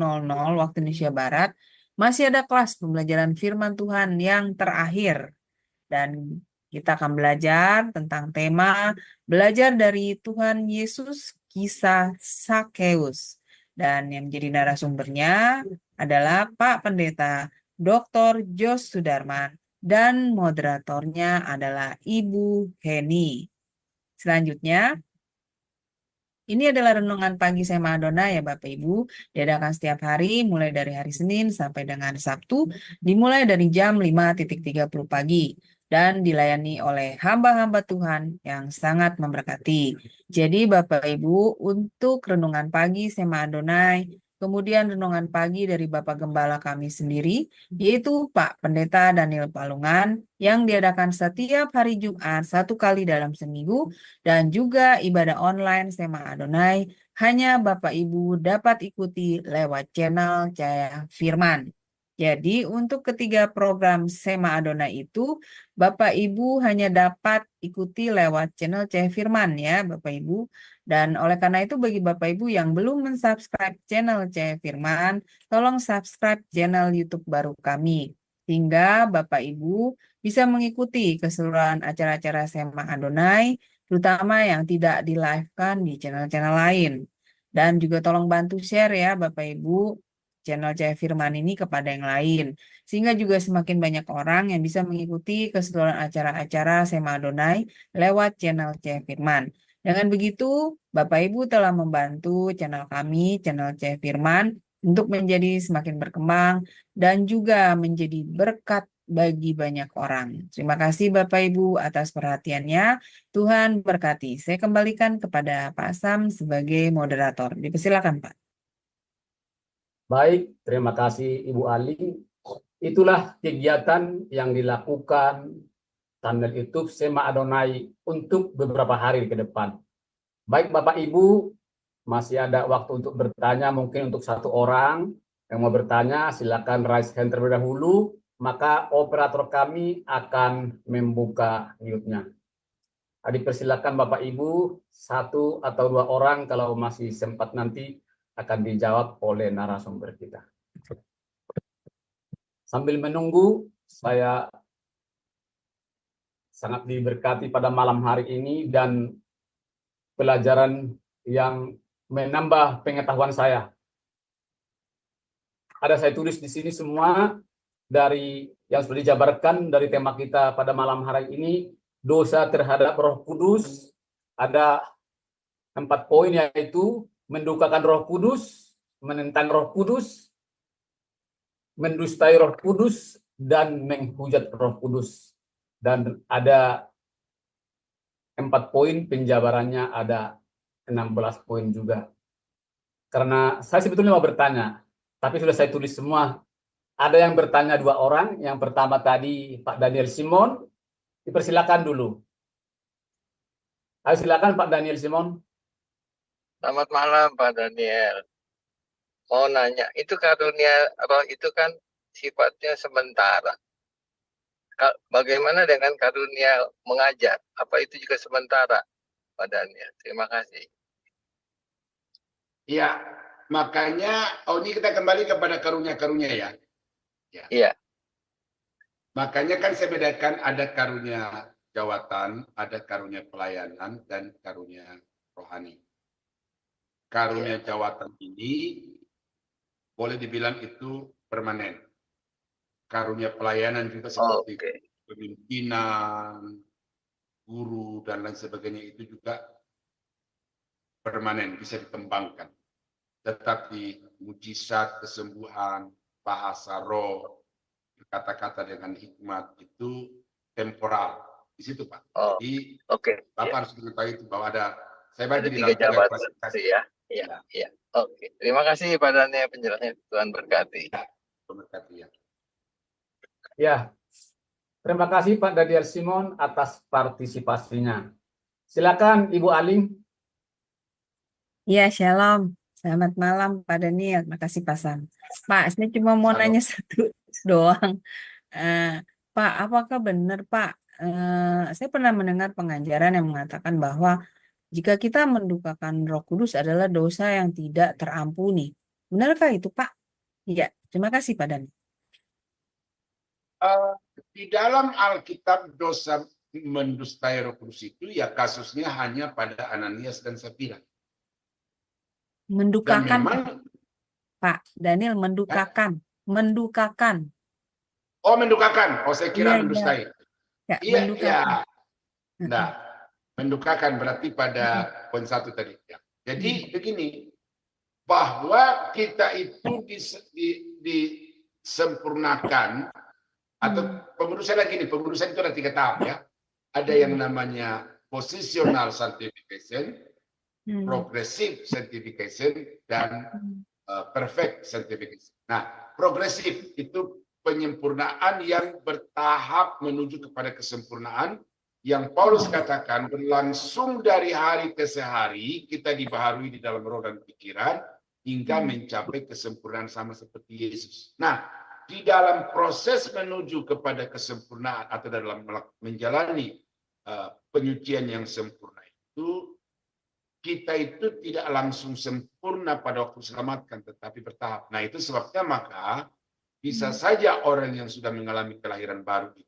waktu Indonesia Barat, masih ada kelas pembelajaran firman Tuhan yang terakhir. Dan kita akan belajar tentang tema belajar dari Tuhan Yesus, kisah Sakeus. Dan yang menjadi narasumbernya adalah Pak Pendeta Dr. Jos Sudarman, dan moderatornya adalah Ibu Heni. Selanjutnya, ini adalah renungan pagi Sema Adonai ya Bapak Ibu, diadakan setiap hari mulai dari hari Senin sampai dengan Sabtu, dimulai dari jam 5.30 pagi. Dan dilayani oleh hamba-hamba Tuhan yang sangat memberkati. Jadi Bapak Ibu, untuk renungan pagi Sema Adonai Kemudian renungan pagi dari Bapak Gembala kami sendiri, yaitu Pak Pendeta Daniel Palungan, yang diadakan setiap hari Jumat 1 kali dalam seminggu, dan juga ibadah online Sema Adonai, hanya Bapak Ibu dapat ikuti lewat channel Cahaya Firman. Jadi untuk ketiga program Sema Adonai itu, Bapak Ibu hanya dapat ikuti lewat channel Cahaya Firman ya Bapak Ibu. Dan oleh karena itu bagi Bapak Ibu yang belum mensubscribe channel Cahaya Firman, tolong subscribe channel YouTube baru kami. Sehingga Bapak Ibu bisa mengikuti keseluruhan acara-acara Sema Adonai, terutama yang tidak di-live-kan di channel-channel lain. Dan juga tolong bantu share ya Bapak Ibu channel Cahaya Firman ini kepada yang lain. Sehingga juga semakin banyak orang yang bisa mengikuti keseluruhan acara-acara Sema Adonai lewat channel Cahaya Firman. Dengan begitu, Bapak Ibu telah membantu channel kami, channel Cahaya Firman, untuk menjadi semakin berkembang dan juga menjadi berkat bagi banyak orang. Terima kasih Bapak Ibu atas perhatiannya. Tuhan berkati. Saya kembalikan kepada Pak Sam sebagai moderator. Dipersilakan Pak. Baik, terima kasih Ibu Ali. Itulah kegiatan yang dilakukan channel YouTube Sema Adonai untuk beberapa hari ke depan. Baik Bapak Ibu, masih ada waktu untuk bertanya, mungkin untuk satu orang yang mau bertanya, silakan raise hand terlebih dahulu, maka operator kami akan membuka mute-nya. Dipersilakan Bapak Ibu, satu atau dua orang kalau masih sempat nanti akan dijawab oleh narasumber kita. Sambil menunggu, saya sangat diberkati pada malam hari ini dan pelajaran yang menambah pengetahuan saya. Ada saya tulis di sini semua dari yang sudah dijabarkan dari tema kita pada malam hari ini, dosa terhadap Roh Kudus. Ada 4 poin, yaitu mendukakan Roh Kudus, menentang Roh Kudus, mendustai Roh Kudus, dan menghujat Roh Kudus. Dan ada 4 poin, penjabarannya ada 16 poin juga. Karena saya sebetulnya mau bertanya, tapi sudah saya tulis semua. Ada yang bertanya 2 orang. Yang pertama tadi Pak Daniel Simon. Dipersilakan dulu. Ayo silakan Pak Daniel Simon. Selamat malam Pak Daniel. Mau nanya, itu karunia roh itu kan sifatnya sementara. Bagaimana dengan karunia mengajar? Apa itu juga sementara, Pak Daniel? Terima kasih. Iya, makanya ini kita kembali kepada karunia-karunia ya. Iya. Makanya kan saya bedakan ada karunia jawatan, ada karunia pelayanan, dan karunia rohani. Karunia jawatan ini boleh dibilang itu permanen. Karunia pelayanan juga seperti kepemimpinan, guru, dan lain sebagainya itu juga permanen, bisa dikembangkan. Tetapi mujizat, kesembuhan, bahasa roh, kata-kata dengan hikmat itu temporal. Di situ Pak. Jadi Bapak harus mengetahui itu bahwa ada, saya bagi di dalam 3 klasifikasi. Iya. Oke. Terima kasih Pak Daniel penjelasannya. Tuhan berkati. Ya, terima kasih Pak Daniel Simon atas partisipasinya. Silakan Ibu Aling. Ya, shalom. Selamat malam Pak Daniel. Makasih Pak Sam. Pak, saya cuma mau nanya satu doang. Pak, apakah benar Pak? Saya pernah mendengar pengajaran yang mengatakan bahwa jika kita mendukakan Roh Kudus adalah dosa yang tidak terampuni. Benarkah itu Pak? Iya, terima kasih Pak Daniel. Di dalam Alkitab dosa mendustai Roh Kudus itu ya kasusnya hanya pada Ananias dan Safira. Mendukakan memang, Pak Daniel, mendukakan. Oh, mendukakan. Oh, saya kira mendustai. Iya. Nah, mendukakan berarti pada poin 1 tadi. Ya. Jadi begini, bahwa kita itu disempurnakan atau pengurusan lagi nih, pengurusan itu ada 3 tahap ya. Ada yang namanya positional sanctification, progressive sanctification, dan perfect sanctification. Nah, progresif itu penyempurnaan yang bertahap menuju kepada kesempurnaan yang Paulus katakan berlangsung dari hari ke hari kita dibaharui di dalam roh dan pikiran hingga mencapai kesempurnaan sama seperti Yesus. Nah, di dalam proses menuju kepada kesempurnaan atau dalam menjalani penyucian yang sempurna itu, kita itu tidak langsung sempurna pada waktu diselamatkan, tetapi bertahap. Nah, itu sebabnya maka bisa saja orang yang sudah mengalami kelahiran baru itu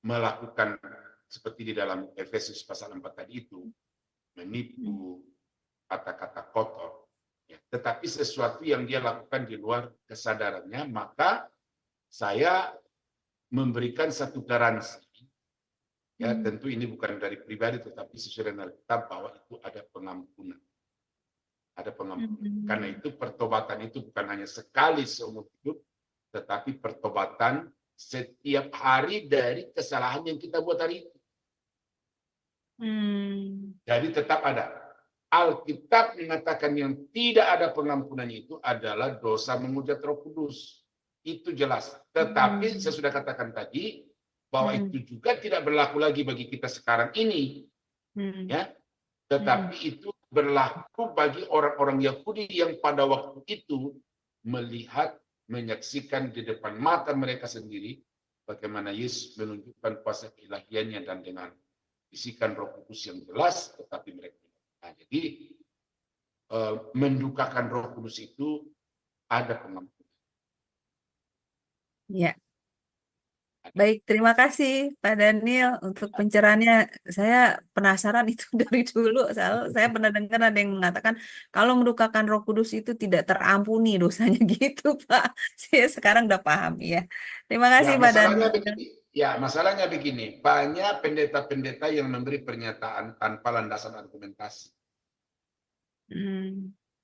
melakukan seperti di dalam Efesus pasal 4 tadi itu, menipu, kata-kata kotor. Ya, tetapi sesuatu yang dia lakukan di luar kesadarannya, maka saya memberikan satu garansi. Ya, tentu ini bukan dari pribadi, tetapi sesuai dengan Alkitab bahwa itu ada pengampunan. Ada pengampunan. Karena itu pertobatan itu bukan hanya sekali seumur hidup, tetapi pertobatan setiap hari dari kesalahan yang kita buat hari itu. Jadi tetap ada. Alkitab mengatakan yang tidak ada pengampunannya itu adalah dosa menghujat Roh Kudus. Itu jelas. Tetapi saya sudah katakan tadi bahwa itu juga tidak berlaku lagi bagi kita sekarang ini. Ya. Tetapi itu berlaku bagi orang-orang Yahudi yang pada waktu itu melihat, menyaksikan di depan mata mereka sendiri bagaimana Yesus menunjukkan kuasa ilahiannya dan dengan bisikan Roh Kudus yang jelas, tetapi mereka. Nah, jadi mendukakan Roh Kudus itu ada pengampunan. Ya. Baik, terima kasih Pak Daniel untuk pencerahannya. Saya penasaran itu dari dulu. Saya pernah dengar ada yang mengatakan kalau mendukakan Roh Kudus itu tidak terampuni dosanya gitu, Pak. Saya sekarang udah paham ya. Terima kasih Pak Daniel. Masalahnya begini, banyak pendeta-pendeta yang memberi pernyataan tanpa landasan argumentasi.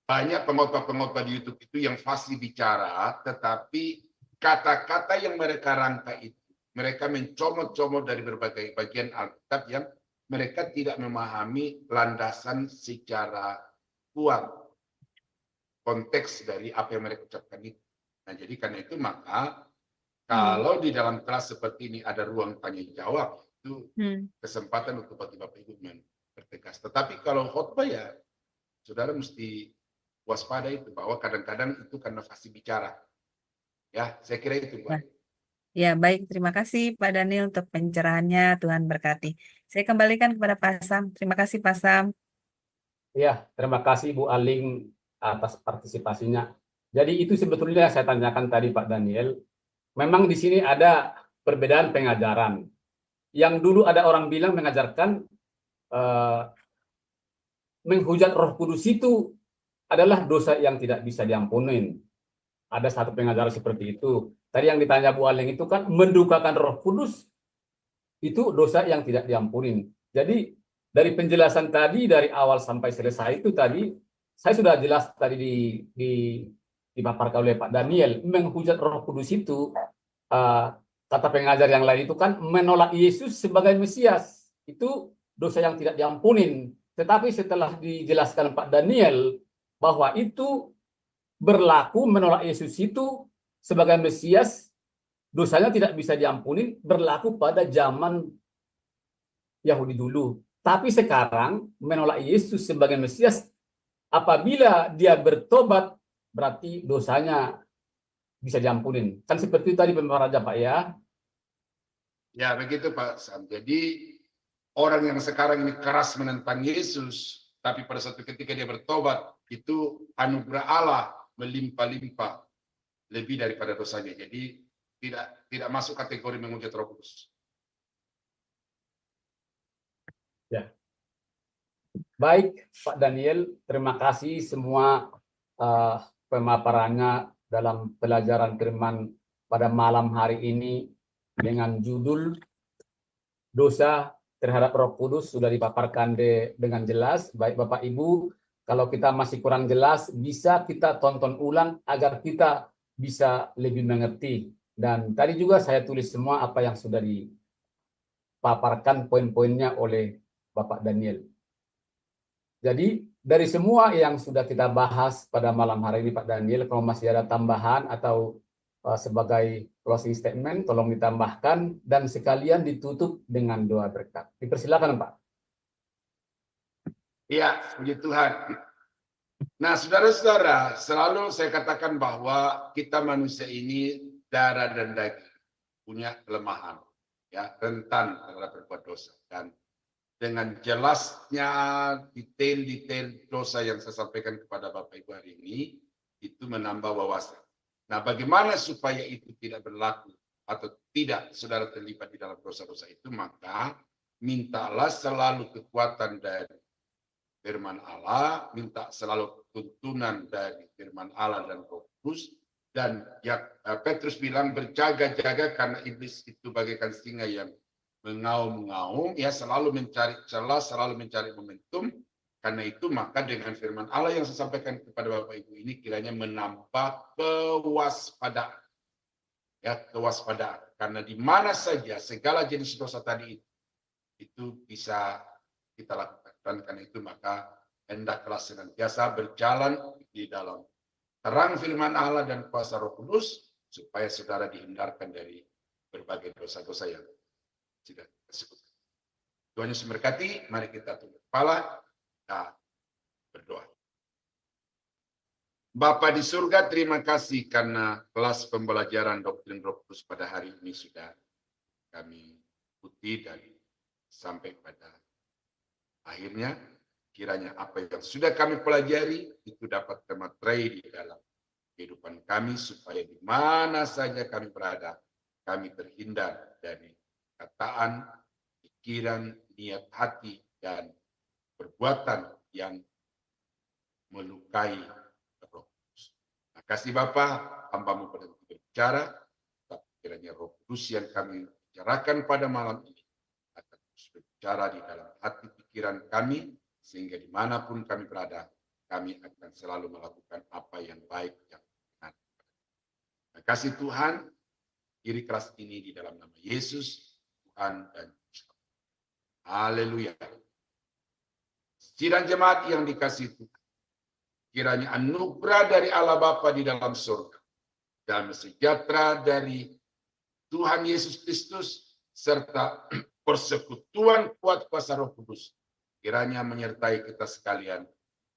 Banyak pengkhotbah-pengkhotbah di YouTube itu yang fasih bicara, tetapi kata-kata yang mereka rangkai itu, mereka mencomot-comot dari berbagai bagian Alkitab yang mereka tidak memahami landasan secara kuat konteks dari apa yang mereka ucapkan itu. Nah, jadi karena itu maka kalau di dalam kelas seperti ini ada ruang tanya jawab, itu kesempatan untuk Bapak Ibu bertegas. Tetapi kalau khotbah ya, saudara mesti waspada itu bahwa kadang-kadang itu karena fasih bicara. Ya, saya kira itu, Pak. Ya, baik. Terima kasih Pak Daniel untuk pencerahannya. Tuhan berkati. Saya kembalikan kepada Pak Sam. Terima kasih Pak Sam. Ya, terima kasih Bu Aling atas partisipasinya. Jadi itu sebetulnya saya tanyakan tadi Pak Daniel. Memang di sini ada perbedaan pengajaran. Yang dulu ada orang bilang mengajarkan menghujat Roh Kudus itu adalah dosa yang tidak bisa diampuni. Ada satu pengajaran seperti itu. Tadi yang ditanya Bu Aling itu kan mendukakan Roh Kudus itu dosa yang tidak diampuni. Jadi dari penjelasan tadi dari awal sampai selesai itu tadi saya sudah jelas tadi dipaparkan oleh Pak Daniel. Menghujat Roh Kudus itu kata pengajar yang lain itu kan menolak Yesus sebagai Mesias. Itu dosa yang tidak diampuni. Tetapi setelah dijelaskan Pak Daniel bahwa itu berlaku menolak Yesus itu sebagai Mesias, dosanya tidak bisa diampuni, berlaku pada zaman Yahudi dulu. Tapi sekarang menolak Yesus sebagai Mesias, apabila dia bertobat, berarti dosanya bisa diampuni. Kan seperti itu tadi pemaparan Pak ya? Ya begitu Pak Sam. Jadi orang yang sekarang ini keras menentang Yesus, tapi pada suatu ketika dia bertobat, itu anugerah Allah melimpah-limpah lebih daripada dosanya. Jadi tidak masuk kategori menghujat Roh Kudus. Ya. Baik Pak Daniel, terima kasih semua pemaparannya dalam pelajaran firman pada malam hari ini dengan judul dosa terhadap Roh Kudus sudah dipaparkan dengan jelas. Baik Bapak Ibu, kalau kita masih kurang jelas bisa kita tonton ulang agar kita bisa lebih mengerti. Dan tadi juga saya tulis semua apa yang sudah dipaparkan poin-poinnya oleh Bapak Daniel. Jadi dari semua yang sudah kita bahas pada malam hari ini Pak Daniel, kalau masih ada tambahan atau sebagai closing statement, tolong ditambahkan dan sekalian ditutup dengan doa berkat. Dipersilakan Pak. Ya, puji Tuhan. Nah, saudara-saudara, selalu saya katakan bahwa kita manusia ini darah dan daging, punya kelemahan, ya, rentan terhadap berbuat dosa. Dan dengan jelasnya detail-detail dosa yang saya sampaikan kepada Bapak Ibu hari ini, itu menambah wawasan. Nah, bagaimana supaya itu tidak berlaku atau tidak saudara terlibat di dalam dosa-dosa itu, maka mintalah selalu kekuatan dari firman Allah, minta selalu tuntunan dari firman Allah dan Roh Kudus. Dan ya, Petrus bilang berjaga-jaga karena iblis itu bagaikan singa yang mengaum-ngaum, ya, selalu mencari celah, selalu mencari momentum. Karena itu maka dengan firman Allah yang saya sampaikan kepada Bapak Ibu ini kiranya menambah kewaspadaan. Ya, kewaspadaan. Karena di mana saja segala jenis dosa tadi itu bisa kita lakukan. Dan karena itu maka hendaklah senantiasa berjalan di dalam terang firman Allah dan kuasa Roh Kudus supaya saudara dihindarkan dari berbagai dosa-dosa yang sudah disebut. Tuhan Yesus memberkati. Mari kita tunduk kepala dan berdoa. Bapa di surga, terima kasih karena kelas pembelajaran doktrin Roh Kudus pada hari ini sudah kami ikuti dan sampai pada akhirnya. Kiranya apa yang sudah kami pelajari itu dapat termaterai di dalam kehidupan kami supaya di mana saja kami berada, kami terhindar dari perkataan, pikiran, niat hati, dan perbuatan yang melukai Roh Kudus. Terima kasih Bapa, hamba-Mu berhenti berbicara, tapi kiranya Roh Kudus yang kami bicarakan pada malam ini akan terus berbicara di dalam hati pikiran kami, sehingga dimanapun kami berada, kami akan selalu melakukan apa yang baik, yang benar. Terima kasih Tuhan, kiri keras ini di dalam nama Yesus, Tuhan dan Yesus. Haleluya. Sidang jemaat yang dikasihi Tuhan, kiranya anugerah dari Allah Bapa di dalam surga, dan sejahtera dari Tuhan Yesus Kristus, serta persekutuan kuat kuasa Roh Kudus, kiranya menyertai kita sekalian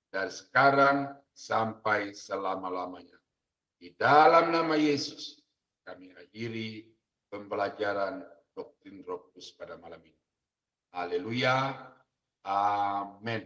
dari sekarang sampai selama-lamanya. Di dalam nama Yesus, kami akhiri pembelajaran doktrin Roh Kudus pada malam ini. Haleluya. Amin.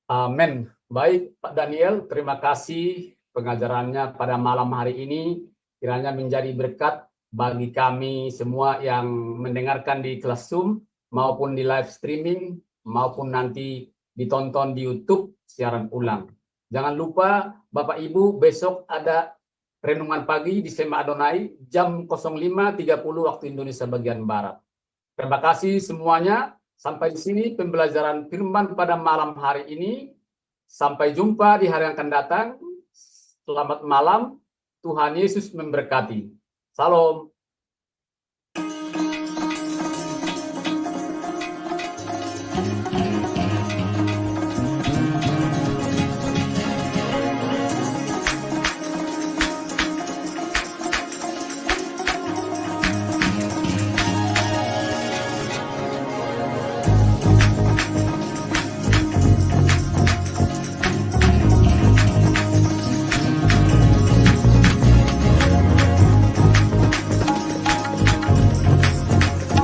Amin. Baik Pak Daniel, terima kasih pengajarannya pada malam hari ini. Kiranya menjadi berkat bagi kami semua yang mendengarkan di kelas Zoom, maupun di live streaming, maupun nanti ditonton di YouTube siaran ulang. Jangan lupa Bapak Ibu, besok ada renungan pagi di Sema Adonai jam 05.30 waktu Indonesia bagian Barat. Terima kasih semuanya. Sampai di sini pembelajaran firman pada malam hari ini. Sampai jumpa di hari yang akan datang. Selamat malam. Tuhan Yesus memberkati. Salam.